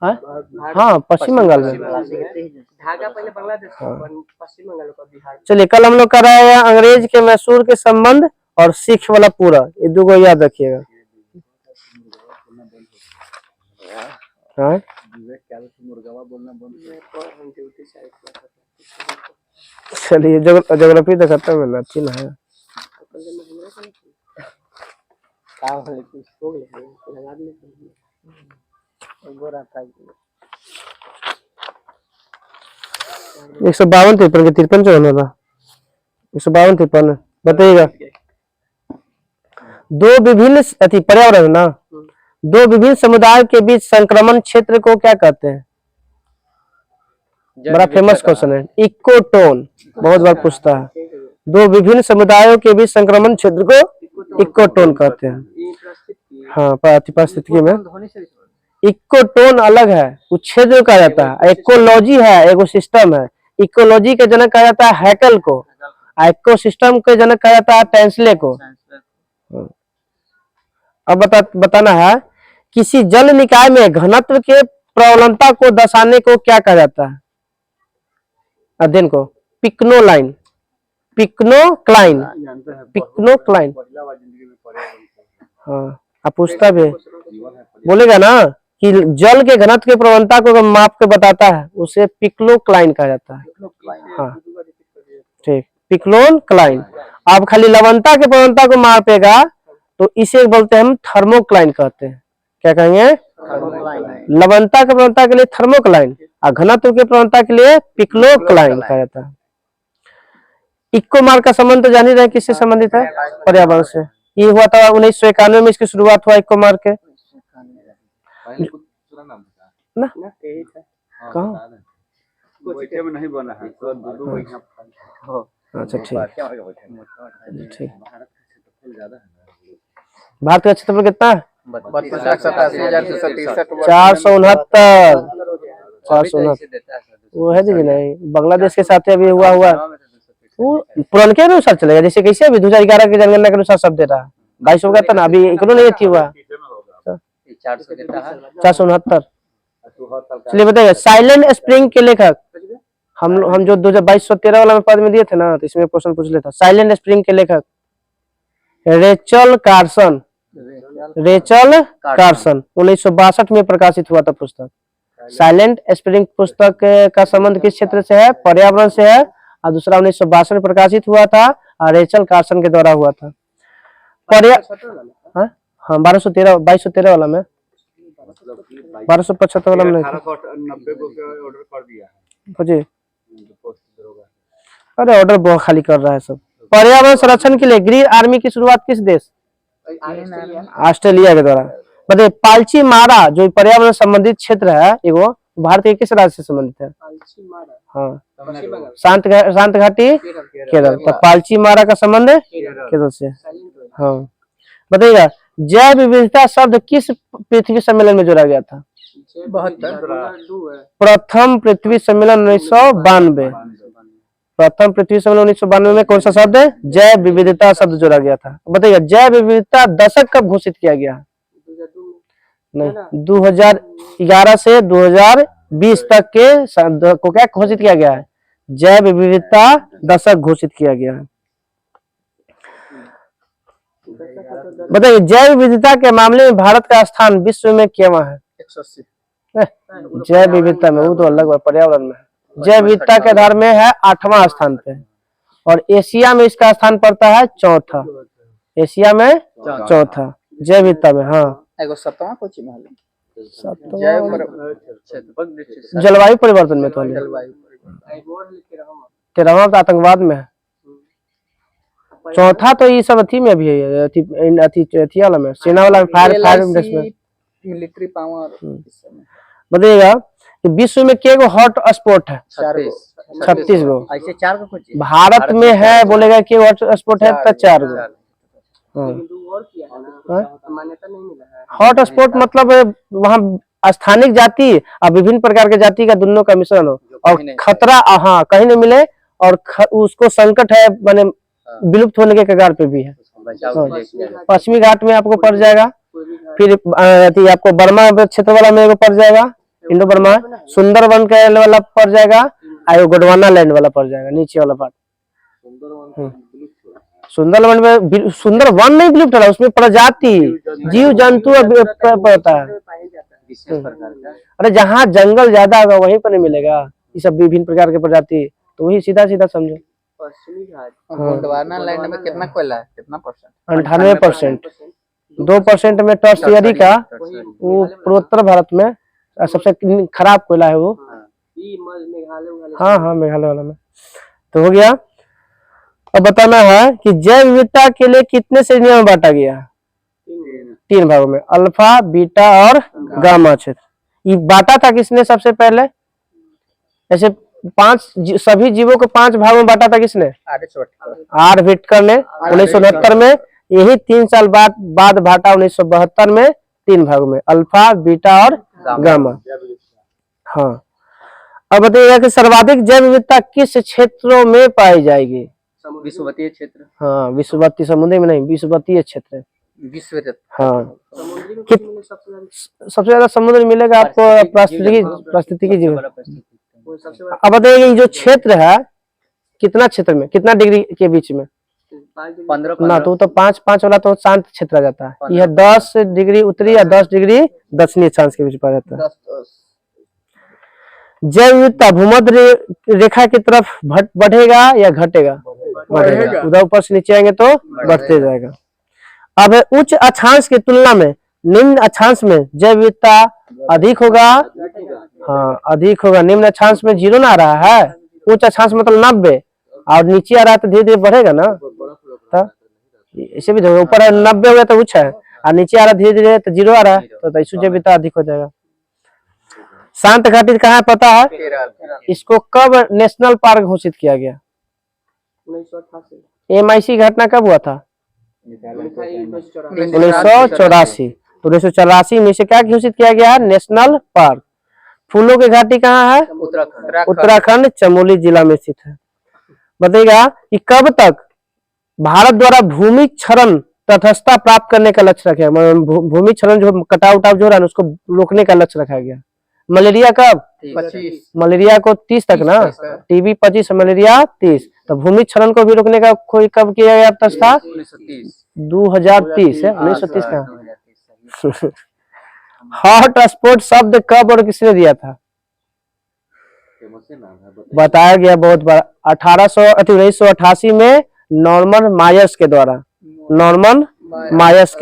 हाँ, पश्चिम बंगाल में। ढाका पहले बांग्लादेश, पश्चिम बंगाल का बिहार। चलिए, कल हम लोग कर रहे हैं अंग्रेज के मैसूर के संबंध और सिख वाला पूरा, ये दो को याद रखिएगा। हाँ। चलिए ज्योग्राफी तो खत्म है ना, अच्छी ना है। एक सौ 52 53 के 53 जो होना था, 152 53 बताइएगा। दो विभिन्न अति पर्यावरण ना, दो विभिन्न समुदायों के बीच संक्रमण क्षेत्र को क्या कहते हैं? बड़ा फेमस क्वेश्चन है, इकोटोन, बहुत बार पूछता है। दो विभिन्न समुदायों के बीच संक्रमण क्षेत्र को इकोटोन कहते हैं। हाँ, पारिस्थितिकी में इकोटोन अलग है, वो क्षेत्र कहा जाता है। इकोलॉजी है, इकोसिस्टम है। इकोलॉजी के जनक कहा जाता है हैकल को, इकोसिस्टम के जनक कहा जाता है टेंसले को। अब बताना है, किसी जल निकाय में घनत्व के प्रवलनता को दर्शाने को क्या कहा जाता है? अध्ययन को पिक्नोलाइन, पिक्नोक्लाइन, पिक्नोक्लाइन। हाँ, आप पूछता भी बोलेगा ना कि जल के घनत्व के प्रवणता को माप के बताता है, उसे पिक्लोक्लाइन कहा जाता है। हाँ ठीक, पिक्लोक्लाइन। आप खाली लवणता के प्रवणता को मापेगा तो इसे बोलते हैं हम थर्मोक्लाइन कहते हैं। क्या कहेंगे? लवणता के प्रवणता के लिए थर्मोक्लाइन और घनत्व के प्रवणता के लिए पिक्लोक्लाइन कहा जाता है। इक्को मार्क का संबंध तो जान ही रहे किससे संबंधित है? पर्यावरण से। ये हुआ था 1991 में, इसकी शुरुआत हुआ इक्को मार्क के ना, कहाँ नहीं बना है। अच्छा ठीक, भारत का क्षेत्रफल कितना है? 469। वो है जी नहीं, बांग्लादेश के साथ अभी हुआ वो पुरान के अनुसार चलेगा। जैसे कैसे अभी 2011 की जनगणना के अनुसार सब दे रहा है, 2200 का था ना, अभी इकनो नहीं थी हुआ 469। चलिए बताइए, साइलेंट स्प्रिंग के लेखक हम जो 2213 वाला में पद में दिए थे ना, तो इसमें क्वेश्चन पूछ लेता। साइलेंट स्प्रिंग के लेखक रेचल कार्सन, रेचल कार्सन 1962 में प्रकाशित हुआ था पुस्तक। साइलेंट स्प्रिंग पुस्तक का संबंध किस क्षेत्र से है? पर्यावरण से है। और दूसरा 1962 में प्रकाशित हुआ था और रेचल कार्सन के द्वारा हुआ था। हाँ 2213 वाला में, 1275 वाला में 1890 को ऑर्डर कर दिया है जी। अरे ऑर्डर बहुत खाली कर रहा है सब। पर्यावरण संरक्षण के लिए ग्रीन आर्मी की शुरुआत किस देश? ऑस्ट्रेलिया के द्वारा। बताइए, पालची मारा जो पर्यावरण संबंधित क्षेत्र है, एगो भारत के किस राज्य से संबंधित है? हाँ, शांत घाटी केरल। तो पालची मारा का संबंध केरल से। हाँ बताइएगा, जैव विविधता शब्द किस पृथ्वी सम्मेलन में जोड़ा गया था? 72। प्रथम पृथ्वी सम्मेलन 1992। प्रथम पृथ्वी सम्मेलन 1992 में कौन सा शब्द है? जैव विविधता शब्द जोड़ा गया था। बताइए, जैव विविधता दशक कब घोषित किया गया? नहीं, 2011 से 2020 तक के को क्या घोषित किया गया है? जैव विविधता दशक घोषित किया गया है। बताइए, जैव विविधता के मामले में भारत का स्थान विश्व में केवां है? 180। जैव विविधता में, वो तो अलग पर्यावरण में है। जैव विविधता के आधार में है 8वां स्थान पे, और एशिया में इसका स्थान पड़ता है 4था। एशिया में 4था जैव विविधता में। हाँ, एगो 7वां कोची में जलवायु परिवर्तन में तो 13वां तो आतंकवाद में है। चौथा तो ये सब अथी में भी है, अथी वाला में, सेना वाला में, फायर में, मिलिट्री पावर। बताइएगा कि विश्व में केगो हॉट स्पॉट है? 36 गो। ऐसे 4 को खोजिए। भारत में है बोलेगा कि हॉट स्पॉट है तो 4 गो। हॉट स्पॉट मतलब वहाँ स्थानिक जाति और विभिन्न प्रकार के जाति का दोनों का मिश्रण हो, और खतरा हाँ कहीं नहीं मिले, और उसको संकट है, माने विलुप्त होने के कगार पे भी है। पश्चिमी घाट में आपको पड़ जाएगा, फिर आपको बर्मा क्षेत्र वाला में पड़ जाएगा, इंडो बर्मा, सुंदरवन के वाला पड़ जाएगा, और गोडवाना लैंड वाला पड़ जाएगा, नीचे वाला पार्ट। सुंदरवन में, सुंदरवन नहीं विलुप्त है, उसमें प्रजाति जीव जंतु पड़ता है। विशेष प्रकार का। अरे जहाँ जंगल ज्यादा होगा वहीं पर नहीं मिलेगा ये सब विभिन्न प्रकार के प्रजाति, तो वही सीधा सीधा समझो। पश्चिमी घाट गोंडवाना लैंड में कितना कोयला है, कितना परसेंट? 98%। 2% में टर्शियरी का, वो पूर्वोत्तर भारत में सबसे खराब कोयला है वो। मेघालय हाँ हाँ मेघालय वाला में। तो हो गया। अब बताना है कि जैव विविधता के लिए कितने श्रेणियों में बांटा गया है? 3 भागों में, अल्फा, बीटा और गामा क्षेत्र। ये बांटा था किसने सबसे पहले? ऐसे सभी जीवों को 5 भागों में बांटा था किसने? आर विटकर ने 1969 में। यही 3 साल बाद बांटा 1972 में 3 भागों में, अल्फा, बीटा और गामा। हाँ, अब बताइएगा कि सर्वाधिक जैव विविधता किस क्षेत्रों में पाई जाएगी? विषुवतीय क्षेत्र। हाँ, विषुवतीय, समुद्री में नहीं, विषुवतीय क्षेत्र है। हाँ, सबसे ज्यादा समुद्र मिलेगा आपको पारिस्थितिकी जीव। अब बताइए ये जो क्षेत्र है कितना क्षेत्र में, कितना डिग्री के बीच में? 15 ना, तो 5 वाला तो शांत क्षेत्र आ जाता है। यह 10 डिग्री उत्तरी या 10 डिग्री दक्षिणी अक्षांश के बीच पा जाता है। जैव विविधता भूमध्य रेखा की तरफ बढ़ेगा या घटेगा? बढ़ेगा। उधर ऊपर से नीचे आएंगे तो बढ़ते जाएगा। अब उच्च अक्षांश की तुलना में निम्न अक्षांश में जैव विविधता अधिक होगा। हाँ, अधिक होगा। निम्न अक्षांश में 0 ना आ रहा है, उच्च अक्षांश मतलब 90, और नीचे आ रहा है तो धीरे धीरे बढ़ेगा ना। तो इसे भी देखो, ऊपर 90 हो गया तो उच्च है, और नीचे आ रहा धीरे धीरे तो 0 आ रहा है, तो जैव विविधता अधिक हो जाएगा। शांत घाटी कहाँ है पता है? इसको कब नेशनल पार्क घोषित किया गया? 1988। MIC घटना कब हुआ था? 1984। तो 1984 में इसे क्या घोषित किया गया है? National park. फूलों की घाटी कहाँ है? उत्तराखंड, चमोली जिला में स्थित है। बताइएगा कि कब तक भारत द्वारा भूमि क्षरण तटस्थता प्राप्त करने का लक्ष्य रखा गया? भूमि क्षरण जो कटाव उटाव जो रहा है उसको रोकने का लक्ष्य रखा गया। मलेरिया कब? 25। मलेरिया को 30 तक ना, टीबी 25, मलेरिया 30। तो भूमि क्षरण को भी रोकने का कोई कब किया गया प्रस्ताव? 2030 है, 1930 का। हॉट स्पॉट शब्द कब और किसने दिया था? बताया गया बहुत बार। 1988 में नॉर्मन मायर्स के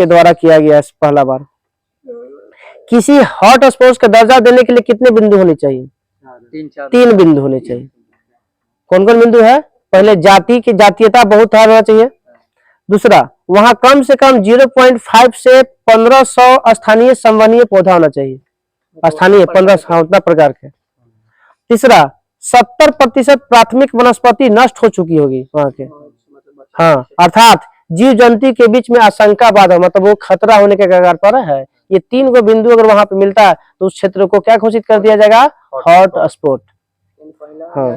द्वारा, किया गया पहला बार। किसी हॉट स्पॉट का दर्जा देने के लिए कितने बिंदु होने चाहिए? 3 बिंदु होने चाहिए। कौन कौन बिंदु है? पहले जातीयता बहुत होना चाहिए। दूसरा, वहां कम से कम 0.5 से 1500 स्थानीय संवहनीय पौधा होना चाहिए। स्थानीय 1500 उतना प्रकार के। तीसरा, 70% प्राथमिक वनस्पति नष्ट हो चुकी होगी वहां के। हाँ, अर्थात जीव जंतु के बीच में आशंकावाद है, मतलब वो खतरा होने के कगार पर है। ये 3 को बिंदु अगर वहां पे मिलता है तो उस क्षेत्र को क्या घोषित कर दिया जाएगा? Hot spot. हाँ,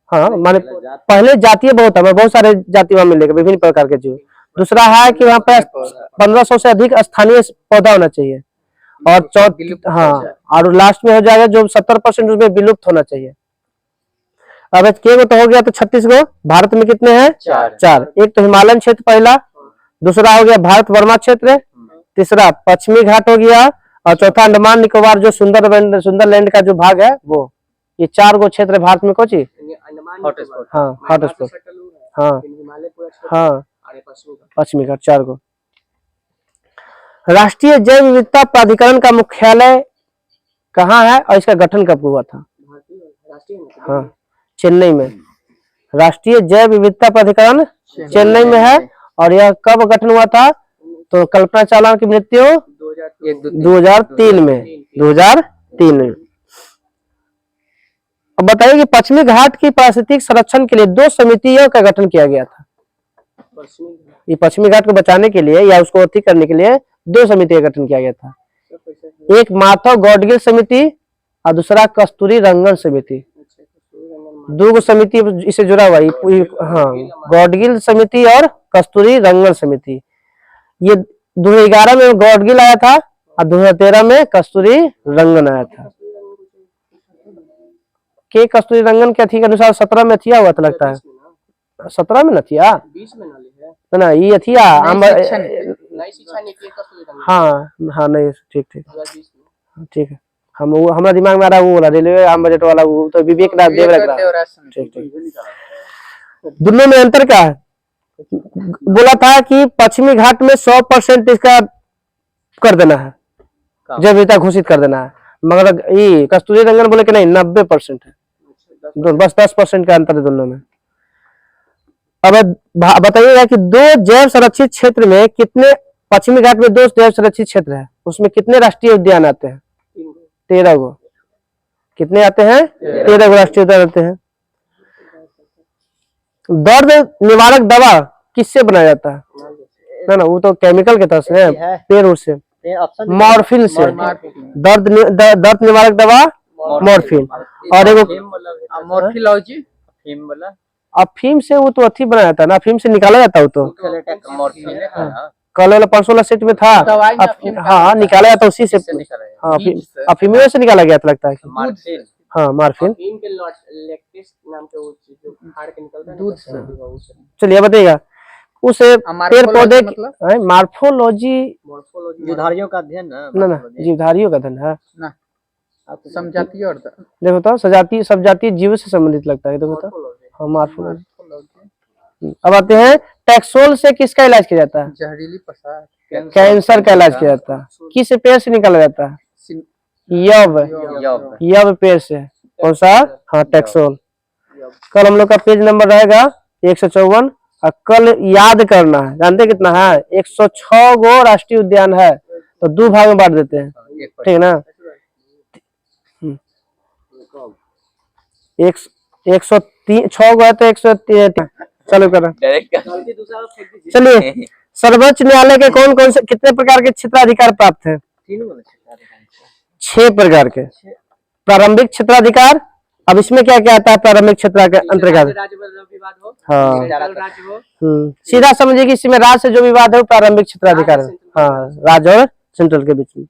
हाँ, माने पहले जातीय बहुत है, बहुत सारे जाति वहां मिलेगा, विभिन्न प्रकार के जीव। दूसरा है कि वहां पे 1500 से अधिक स्थानीय पौधा होना चाहिए। और हाँ, और लास्ट में हो जाएगा जो 70% उसमें विलुप्त होना चाहिए। अब के तो हो गया, तो 36 गो। भारत में कितने हैं? 4। एक तो हिमालयन क्षेत्र पहला, दूसरा हो गया भारत वर्मा क्षेत्र, तीसरा पश्चिमी घाट हो गया, और चौथा अंडमान निकोबार जो सुंदरलैंड का जो भाग है वो। ये 4 गो क्षेत्र भारत में कोची। हाँ, हॉट स्पॉट। हाँ हाँ, पश्चिमी घाट 4 गो। राष्ट्रीय जैव विविधता प्राधिकरण का मुख्यालय कहाँ है और इसका गठन कब हुआ था? हाँ, चेन्नई में। राष्ट्रीय जैव विविधता प्राधिकरण चेन्नई में है। और यह कब गठन हुआ था? तो कल्पना चावला की मृत्यु 2003 में। 2003 में। अब बताइए कि पश्चिमी घाट की पारिस्थितिक संरक्षण के लिए 2 समितियों का गठन किया गया था। ये पश्चिमी घाट को बचाने के लिए या उसको अति करने के लिए 2 समितियों का गठन किया गया था। एक माधव गौडगिल समिति और दूसरा कस्तूरी रंगन समिति। 2 समिति इससे जुड़ा हुआ है। हाँ, गौडगिल समिति और कस्तूरी रंगन समिति। ये 2011 में गौडगिल आया था और 2013 में कस्तूरी रंगन आया था। के कस्तूरी रंगन के अथी के अनुसार 17 में अथिया हुआ था लगता है। 17 में न थिया 20 में नाली है ना, ये अथिया हाँ हाँ नहीं ठीक ठीक ठीक है। हम वो हमारा दिमाग में आ रहा है वो वाला रेलवे आम बजट वाला, वो तो विवेक नाथ देव लग रहा है। देवराज समिति। ठीक ठीक। दोनों में अंतर क्या है? बोला था कि पश्चिमी घाट में 100% इसका कर देना है, जैव विविधता घोषित कर देना है, मगर ये कस्तूरी रंगन बोले कि नहीं 90% है, बस 10% का अंतर है दोनों में। अब बताइएगा कि दो जैव संरक्षित क्षेत्र में कितने, पश्चिमी घाट में 2 जैव संरक्षित क्षेत्र है, उसमें कितने राष्ट्रीय उद्यान आते हैं? 13 गो। कितने आते हैं? 13 गो राष्ट्रीय उद्यान आते हैं। दर्द निवारक दवा किससे बनाया जाता है? ना वो तो केमिकल के तरह से है, पेड़ से, मॉर्फिन से। दर्द निवारक दवा मॉर्फिन। और एगो मॉर्फिलॉजी, अफीम वाला, अफीम से वो तो अथी बनाया था ना, अफीम से निकाला जाता है वो तो मॉर्फिन है ना, कल वाला 500 वाला सेट में था। दवाई में अफीम हाँ निकाला जाता उसी से, निकाला है हाँ अफीम से निकाला गया था लगता है। मार्फिन। हाँ मार्फिन। दूध से। चलिए बताइएगा उस पेड़ पौधे मतलब मार्फोलॉजी, जीवधारियों का अध्ययन ना जीवधारियों का धन है ना, समझाती और देखो तो सजातीय सब जातीय जीव से संबंधित लगता है, देखो तो हाँ मार्फोलॉजी। अब आते हैं टैक्सोल से किसका इलाज किया जाता है? जहरीली प्रसाद, कैंसर का इलाज किया जाता है। किस पेड़ से निकाला जाता है? यव पेड़ से। कौन सा? हाँ टैक्सोल। कल हम लोग का पेज नंबर रहेगा 154। और कल याद करना है, जानते कितना है? 106 गो राष्ट्रीय उद्यान है, तो 2 भाग में बांट देते हैं, ठीक है ना? 106 गो है तो 103। चलो करा, चलिए। सर्वोच्च न्यायालय के कौन कौन से कितने प्रकार के क्षेत्राधिकार प्राप्त है? 6 प्रकार के प्रारंभिक क्षेत्राधिकार। अब इसमें क्या क्या आता है प्रारंभिक क्षेत्र के अंतर्गत? हाँ सीधा समझिए कि इसमें राज्य से जो विवाद है वो प्रारंभिक क्षेत्राधिकार है। हाँ राज्य और सेंट्रल के बीच में।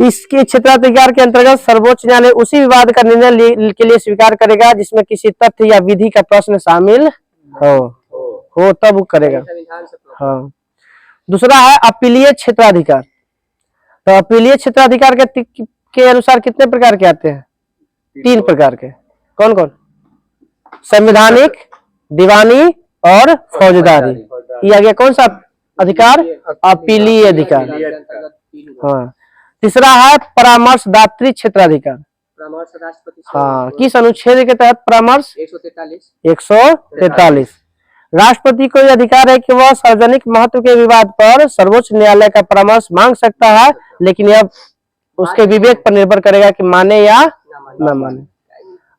इसके क्षेत्राधिकार के अंतर्गत सर्वोच्च न्यायालय उसी विवाद का निर्णय के लिए स्वीकार करेगा जिसमें किसी तथ्य या विधि का प्रश्न शामिल हो तब वो करेगा। हाँ दूसरा है अपीलीय क्षेत्राधिकार। तो अपीलीय क्षेत्राधिकार के अनुसार कितने प्रकार के आते हैं? 3 प्रकार के। कौन कौन? संवैधानिक, दीवानी और फौजदारी। ये आ गया कौन सा अधिकार? अपीलीय अधिकार। हाँ तीसरा है परामर्शदात्री क्षेत्राधिकार। हाँ किस अनुच्छेद के तहत परामर्श? 143। राष्ट्रपति को यह अधिकार है कि वह सार्वजनिक महत्व के विवाद पर सर्वोच्च न्यायालय का परामर्श मांग सकता है, लेकिन यह उसके विवेक पर निर्भर करेगा कि माने या न माने।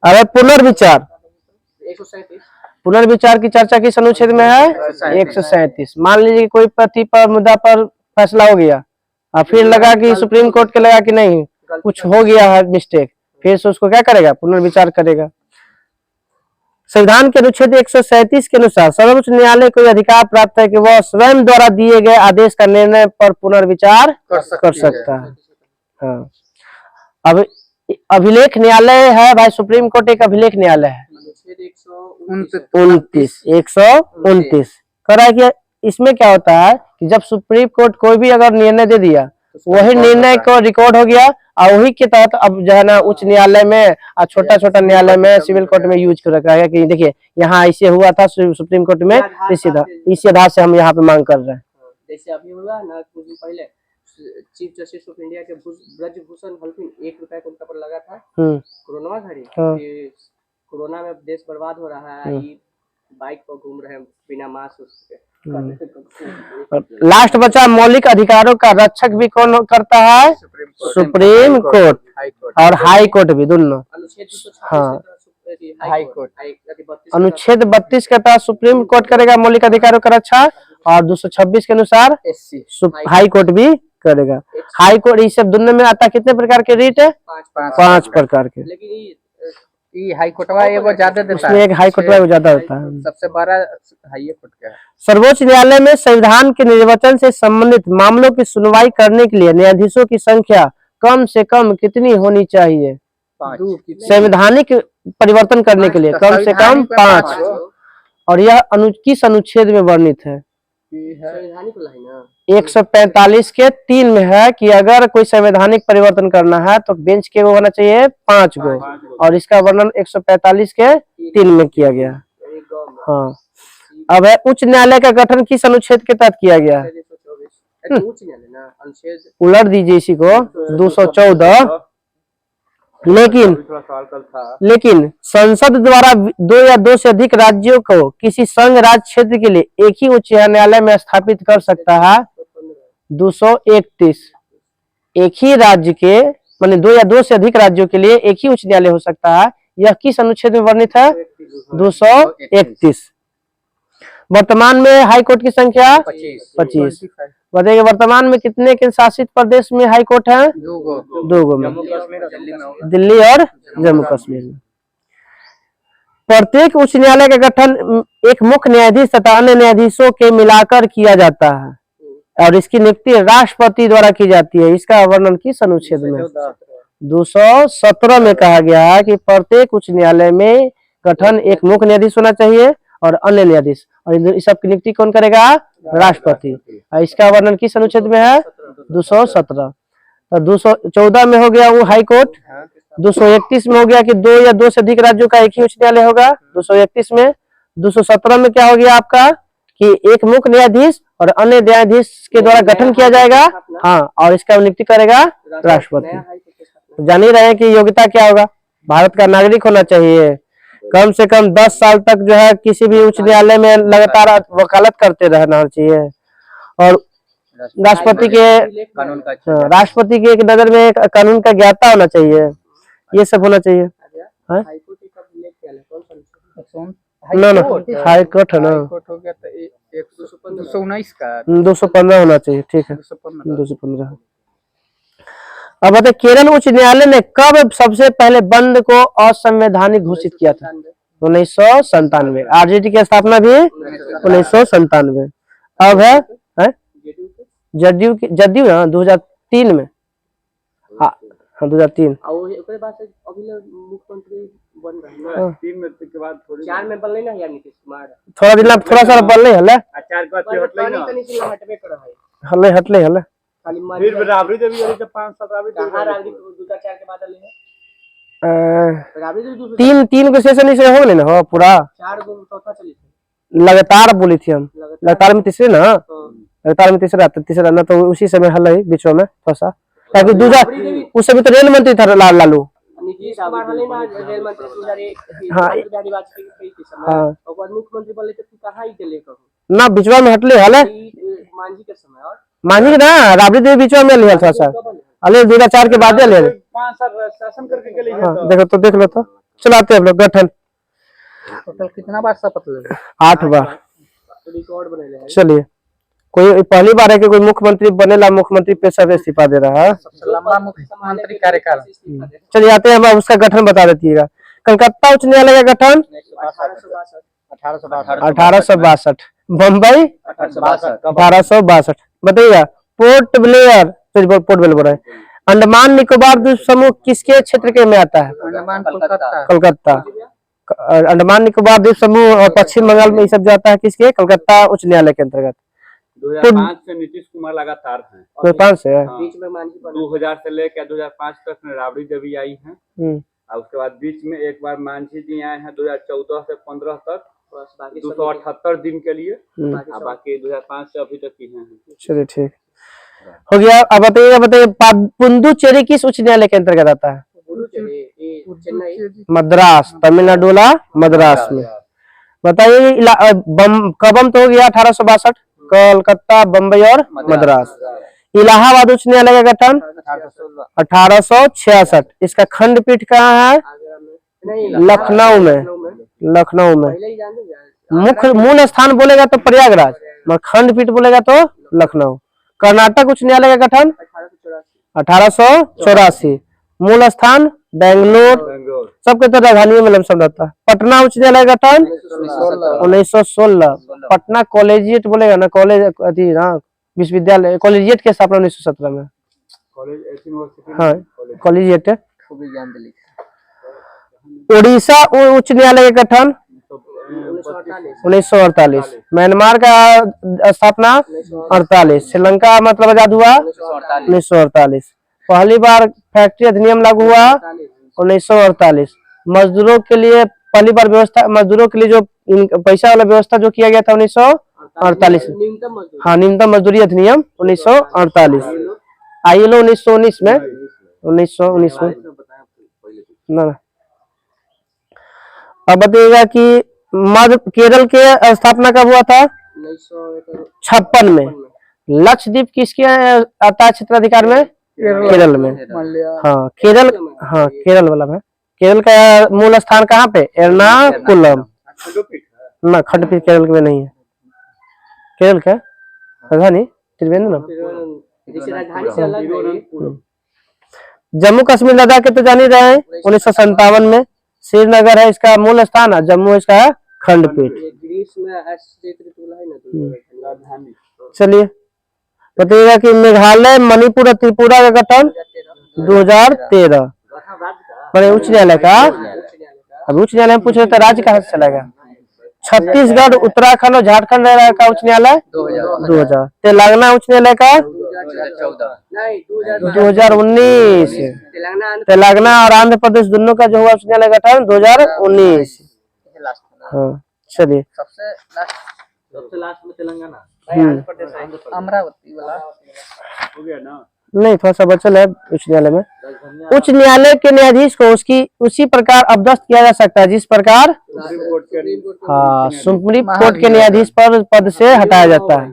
अरे पुनर्विचार, पुनर्विचार की चर्चा किस अनुच्छेद में है? 137। मान लीजिए कोई पति पर मुद्दा पर फैसला हो गया और फिर लगा कि सुप्रीम कोर्ट के लगा कि नहीं कुछ हो गया है मिस्टेक, फिर से उसको क्या करेगा? पुनर्विचार करेगा। संविधान के अनुच्छेद 137 के अनुसार सर्वोच्च न्यायालय को अधिकार प्राप्त है कि वह स्वयं द्वारा दिए गए आदेश का निर्णय पर पुनर्विचार कर सकता है। हाँ अब अभिलेख न्यायालय है भाई, सुप्रीम कोर्ट एक अभिलेख न्यायालय है। 129 कह रहा है कि इसमें क्या होता है कि जब सुप्रीम कोर्ट कोई भी अगर निर्णय दे दिया, वही निर्णय को रिकॉर्ड हो गया और वही के तहत अब जो है ना उच्च न्यायालय में और छोटा छोटा न्यायालय में सिविल कोर्ट में यूज कर रखा है कि देखिए यहाँ ऐसे हुआ था सुप्रीम कोर्ट में, इसी आधार से हम यहाँ पे मांग कर रहे हैं। जैसे अभी हुआ ना कुछ दिन पहले चीफ जस्टिस ऑफ इंडिया के ब्रजभूषण हल्फी 1 रुपया को उनका पर लगा था कोरोना घड़ी। कोरोना में देश बर्बाद हो रहा है, बाइक पर घूम रहे हैं बिना मास्क के। लास्ट बचा मौलिक अधिकारों का रक्षक भी कौन करता है? सुप्रीम कोर्ट और हाई कोर्ट भी, दोनों। हाँ हाई कोर्ट अनुच्छेद 32 के तहत सुप्रीम कोर्ट करेगा मौलिक अधिकारों का रक्षा और 226 के अनुसार हाई कोर्ट भी करेगा। हाई कोर्ट इस सब दोनों में आता कितने प्रकार के रीट है? 5 प्रकार के। ये हाई कोर्टवा ये वो ज्यादा देता है, एक हाई कोर्टवा वो ज्यादा होता है। सबसे बड़ा हाई कोर्ट का है। सर्वोच्च न्यायालय में संविधान के निर्वचन से संबंधित मामलों की सुनवाई करने के लिए न्यायाधीशों की संख्या कम से कम कितनी होनी चाहिए? 5। संवैधानिक परिवर्तन करने के लिए कम से कम 5। और यह किस अनुच्छेद में वर्णित है? संवैधानिक वाला है ना। 145 के 3 में है कि अगर कोई संवैधानिक परिवर्तन करना है तो बेंच के वो होना चाहिए 5 गो, और इसका वर्णन 145 के 3 में किया गया। एक गाँव में हाँ, अब है उच्च न्यायालय का गठन किस अनुच्छेद के तहत किया गया है? 224 उच्च न्यायालय ना अनुच्छेद उलट दीजिए इसी को, 214। लेकिन संसद द्वारा 2 या 2 से अधिक राज्यों को किसी संघ राज्य क्षेत्र के लिए एक ही उच्च न्यायालय में स्थापित कर सकता है। 231 एक ही राज्य के माने 2 या 2 से अधिक राज्यों के लिए एक ही उच्च न्यायालय हो सकता है। यह किस अनुच्छेद में वर्णित है? 231। वर्तमान में हाई कोर्ट की संख्या 25। बताइए वर्तमान में कितने के शासित प्रदेश में हाई कोर्ट है? 2 गो में, दिल्ली और जम्मू कश्मीर में। प्रत्येक उच्च न्यायालय का गठन एक मुख्य न्यायाधीश तथा अन्य न्यायाधीशों के मिलाकर किया जाता है और इसकी नियुक्ति राष्ट्रपति द्वारा की जाती है। इसका वर्णन किस अनुच्छेद में? 217 में कहा गया है कि प्रत्येक उच्च न्यायालय में गठन एक मुख्य न्यायाधीश होना चाहिए और अन्य न्यायाधीश, और इस सब की नियुक्ति कौन करेगा? राष्ट्रपति। इसका वर्णन किस अनुच्छेद में है? 217। तो 214 में हो गया वो हाई कोर्ट। 231 में हो गया कि 2 या 2 से अधिक राज्यों का एक ही उच्च न्यायालय होगा। 231 में। 217 में क्या हो गया आपका कि एक मुख्य न्यायाधीश और अन्य न्यायाधीश के द्वारा गठन किया जाएगा। हाँ, और इसका नियुक्ति करेगा राष्ट्रपति। तो जान ही रहे हैं कि योग्यता क्या होगा? भारत का नागरिक होना चाहिए, कम से कम 10 साल तक जो है किसी भी उच्च न्यायालय में लगातार वकालत करते रहना चाहिए, और राष्ट्रपति के एक नजर में एक कानून का ज्ञाता होना चाहिए। ये सब होना चाहिए। हाई कोर्ट है ना, 215 होना चाहिए। ठीक है, 215। अब बताइए केरल उच्च न्यायालय ने कब सबसे पहले बंद को असंवैधानिक घोषित किया था? 1997। आरजेडी की स्थापना भी 1997। अब है जदयू हाँ 2003 में। हाँ 2003। थोड़ा दिन थोड़ा सा बल नहीं हले हले हटले हले फिर राबड़ी देवी वाली तो 5-7 तीन को सेशन से हो गए ना, हो पूरा 4 गो चौथा चली लगातार बोली थी हम। लगातार में तीसरे ना, लगातार में तीसरा ना, तो उसी समय हल है बीच में थोड़ा सा, ताकि दूसरा उस समय तो रेल मंत्री था लालू। नीतीश कुमार हले ना रेल मंत्री 2001 हाँ वाजपेयी के समय, और बाद मुख्यमंत्री बोले तो कहां ही के लेकर ना बीचवा में हटले हले मांझी के समय, और मांझी ना राबड़ी देवी बीचवा में लिया थोड़ा सा अले 2004 के बाद ले 5 साल शासन करके के लिए। हाँ, देखो तो देख लो तो चलाते हम लोग गठन टोटल कितना बार शपथ ले? 8 बार रिकॉर्ड बनेले हैं। चलिए कोई पहली बार है कि कोई मुख्यमंत्री बनेला, मुख्यमंत्री पेशा से इस्तीफा दे रहा है। सबसे लंबा मुख्यमंत्री कार्यकाल। चलिए आते हैं, हम उसका गठन बता देतीएगा। कलकत्ता उच्च न्यायालय का गठन 1862। बम्बई 1862। बताइएगा पोर्ट ब्लेयर बोल रहे हैं। अंडमान निकोबार द्वीप समूह किसके क्षेत्र के में आता है? अंडमान कलकत्ता। अंडमान निकोबार द्वीप समूह और पश्चिम बंगाल में ये सब जो आता है किसके? कलकत्ता उच्च न्यायालय के अंतर्गत। 2005 से नीतीश कुमार लगातार हैं। 2005 से बीच में मांझी 2000 से लेकर 2005 तक में राबड़ी देवी आई हैं, और उसके बाद बीच में एक बार मांझी जी आए हैं 2014 से 15 तक 278 दिन के लिए, बाकी 2005 से अभी तक की हैं। चलिए ठीक हो गया। अब बताइए पुदुचेरी किस उच्च न्यायालय के अंतर्गत आता है? मद्रास, तमिलनाडु वाला मद्रास में। बताइए कबम तो हो गया 1862, कोलकाता, बम्बई और मद्रास। इलाहाबाद उच्च न्यायालय का गठन 1866। इसका खंडपीठ कहाँ है? लखनऊ में। लखनऊ में मुख्य मूल स्थान बोलेगा तो प्रयागराज, मगर खंडपीठ बोलेगा तो लखनऊ। कर्नाटक उच्च न्यायालय का गठन 1884। मूल स्थान बेंगलोर, सबके तो राजधानी में लमसम रहता है। पटना उच्च न्यायालय का गठन 1916। पटना कॉलेजिएट बोलेगा ना, कॉलेज अथी ना विश्वविद्यालय, कॉलेजिएट की स्थापना 1917 में। हाँ कॉलेजिएट। उड़ीसा उच्च न्यायालय का गठन 1948। म्यांमार का स्थापना 48। श्रीलंका मतलब आजाद हुआ 1948। पहली बार फैक्ट्री अधिनियम लागू हुआ 1948। मजदूरों के लिए पहली बार व्यवस्था, मजदूरों के लिए जो पैसा वाला व्यवस्था जो किया गया था 1948। हाँ, न्यूनतम मजदूरी अधिनियम 1948। ILO 1919 में 1919 में ना। अब बताइएगा कि मध्य केरल के स्थापना कब हुआ था? 1956 में। लक्षद्वीप किसके आता है क्षेत्राधिकार में? केरल में। हाँ केरल, हाँ केरल वाला है। केरल का मूल स्थान कहाँ पे? एर्नाकुलम। ना, खंडपीठ केरल में नहीं है। केरल का राजधानी त्रिवेंद्रम। जम्मू कश्मीर लद्दाख के तो जान ही रहे हैं। 1957 में श्रीनगर है इसका मूल स्थान है, जम्मू इसका खंडपीठ। चलिए बताइएगा कि मेघालय, मणिपुर और त्रिपुरा का गठन 2013। मैंने उच्च न्यायालय का, अब उच्च न्यायालय में पूछ रहे थे राज्य कहाँ से चलेगा? छत्तीसगढ़, उत्तराखंड और झारखंड का उच्च न्यायालय 2000। तेलंगाना उच्च न्यायालय का 2019। तेलंगाना और आंध्र प्रदेश दोनों का जो हुआ उच्च न्यायालय गठन 2019। हाँ चलिए, सबसे लास्ट में तेलंगाना, अमरावती वाला हो गया ना। नहीं, थोड़ा सा बचल है उच्च न्यायालय में। उच्च न्यायालय के न्यायाधीश को उसकी उसी प्रकार अबदस्त किया जा सकता है जिस प्रकार हाँ सुप्रीम कोर्ट के न्यायाधीश पर पद से हटाया जाता है।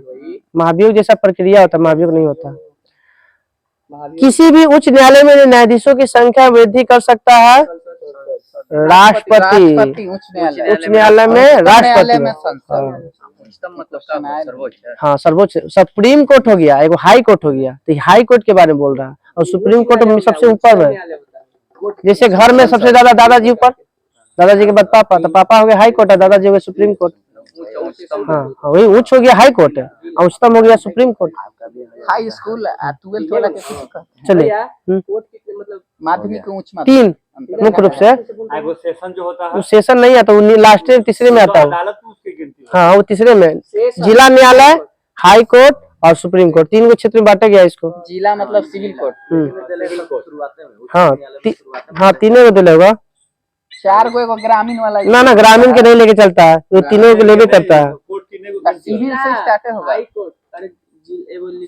महाभियोग जैसा प्रक्रिया होता है, महाभियोग नहीं होता। किसी भी उच्च न्यायालय में न्यायाधीशों की संख्या वृद्धि कर सकता है राष्ट्रपति। उच्च न्यायालय में राष्ट्रपति, हाँ सर्वोच्च। सुप्रीम कोर्ट हो गया, एक हाई कोर्ट हो गया, तो हाई कोर्ट के बारे में बोल रहा है। और सुप्रीम कोर्ट में सबसे ऊपर में, जैसे घर में सबसे ज्यादा दादाजी ऊपर, दादाजी के बाद पापा, तो पापा हो गया हाई कोर्ट है, दादाजी हो गया सुप्रीम कोर्ट। हाँ वही उच्च हो गया हाई कोर्ट है, और उच्चतम हो गया supreme court. High school 12th वाला के कुछ का चलिए, मतलब माध्यमिक उच्च तीन मुख्य रूप से सेशन जो होता है, वो सेशन नहीं आता, वो लास्ट तीसरे में आता है। अदालत में उसकी गिनती हाँ वो तीसरे में, जिला न्यायालय, हाई कोर्ट और सुप्रीम कोर्ट, तीन को क्षेत्र में बांटा गया इसको। जिला मतलब सिविल कोर्ट। हाँ हाँ तीनों को दिला होगा। 4 को एक ग्रामीण वाला ना ग्रामीण के नहीं लेके चलता है, वो तीनों को लेके करता है। सिविल से स्टार्ट होगा।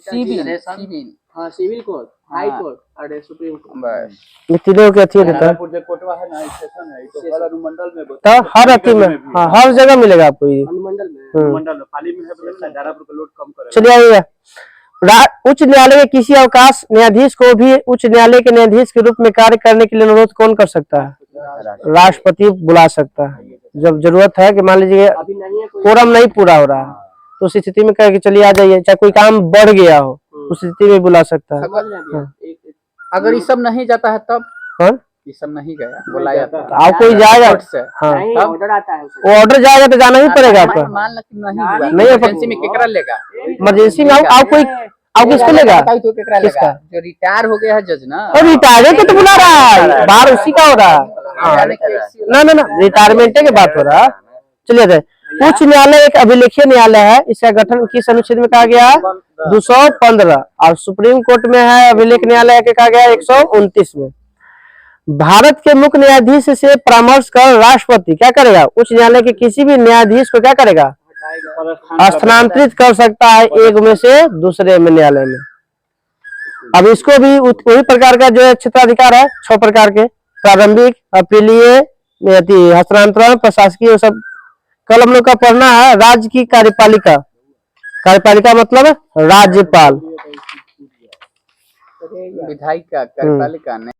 सिविल हाँ सिविल कोर्ट, हाई कोर्ट और सुप्रीम कोर्ट, ये तीनों के अच्छी देता है। कोटवा है ना, स्टेशन है, तो हर अनुमंडल में, तो हर अति में, हाँ हर जगह मिलेगा आपको ये। अनुमंडल में, अनुमंडल में पाली में है तो 11 लोड कम करे। चलिए आइएगा, उच्च न्यायालय के किसी अवकाश न्यायाधीश को भी उच्च न्यायालय के न्यायाधीश के रूप में कार्य करने के लिए अनुरोध कौन कर सकता है? राष्ट्रपति बुला सकता है। जब जरूरत है कि मान लीजिए कोरम नहीं पूरा हो रहा है, तो उस स्थिति में कह के चलिए आ जाइए, चाहे कोई काम बढ़ गया हो, उस स्थिति में बुला सकता है। अगर ये सब नहीं जाता है तब, कौन ये सब नहीं गया बुलाया जाता है, आप कोई जाएगा, हाँ ऑर्डर आता है, वो ऑर्डर जाएगा तो जाना ही पड़ेगा आपका। मान लो कि नहीं नहीं हो इमरजेंसी में केकरा लेगा, इमरजेंसी में आप कोई, आप किसको लेगा? तो केकरा लेगा जो रिटायर हो गया है जज ना, और रिटायरमेंट के तो बुला रहा है, बाहर उसी का हो रहा है। ना रिटायरमेंट की बात हो रहा है। चलिए, उच्च न्यायालय एक अभिलेखीय न्यायालय है, इसका गठन किस अनुच्छेद में कहा गया है? 215। और सुप्रीम कोर्ट में है अभिलेख न्यायालय के कहा गया 129 में। भारत के मुख्य न्यायाधीश से परामर्श कर राष्ट्रपति क्या करेगा? उच्च न्यायालय के किसी भी न्यायाधीश को क्या करेगा? स्थानांतरित कर सकता है एक में से दूसरे में न्यायालय में। अब इसको भी वही प्रकार का जो है क्षेत्राधिकार है, 6 प्रकार के, प्रारंभिक, अपीलीय, हस्तांतरण, प्रशासकीय, सब कल हम लोग का पढ़ना है। राज्य की कार्यपालिका, कार्यपालिका मतलब राज्यपाल, विधायिका कार्यपालिका ने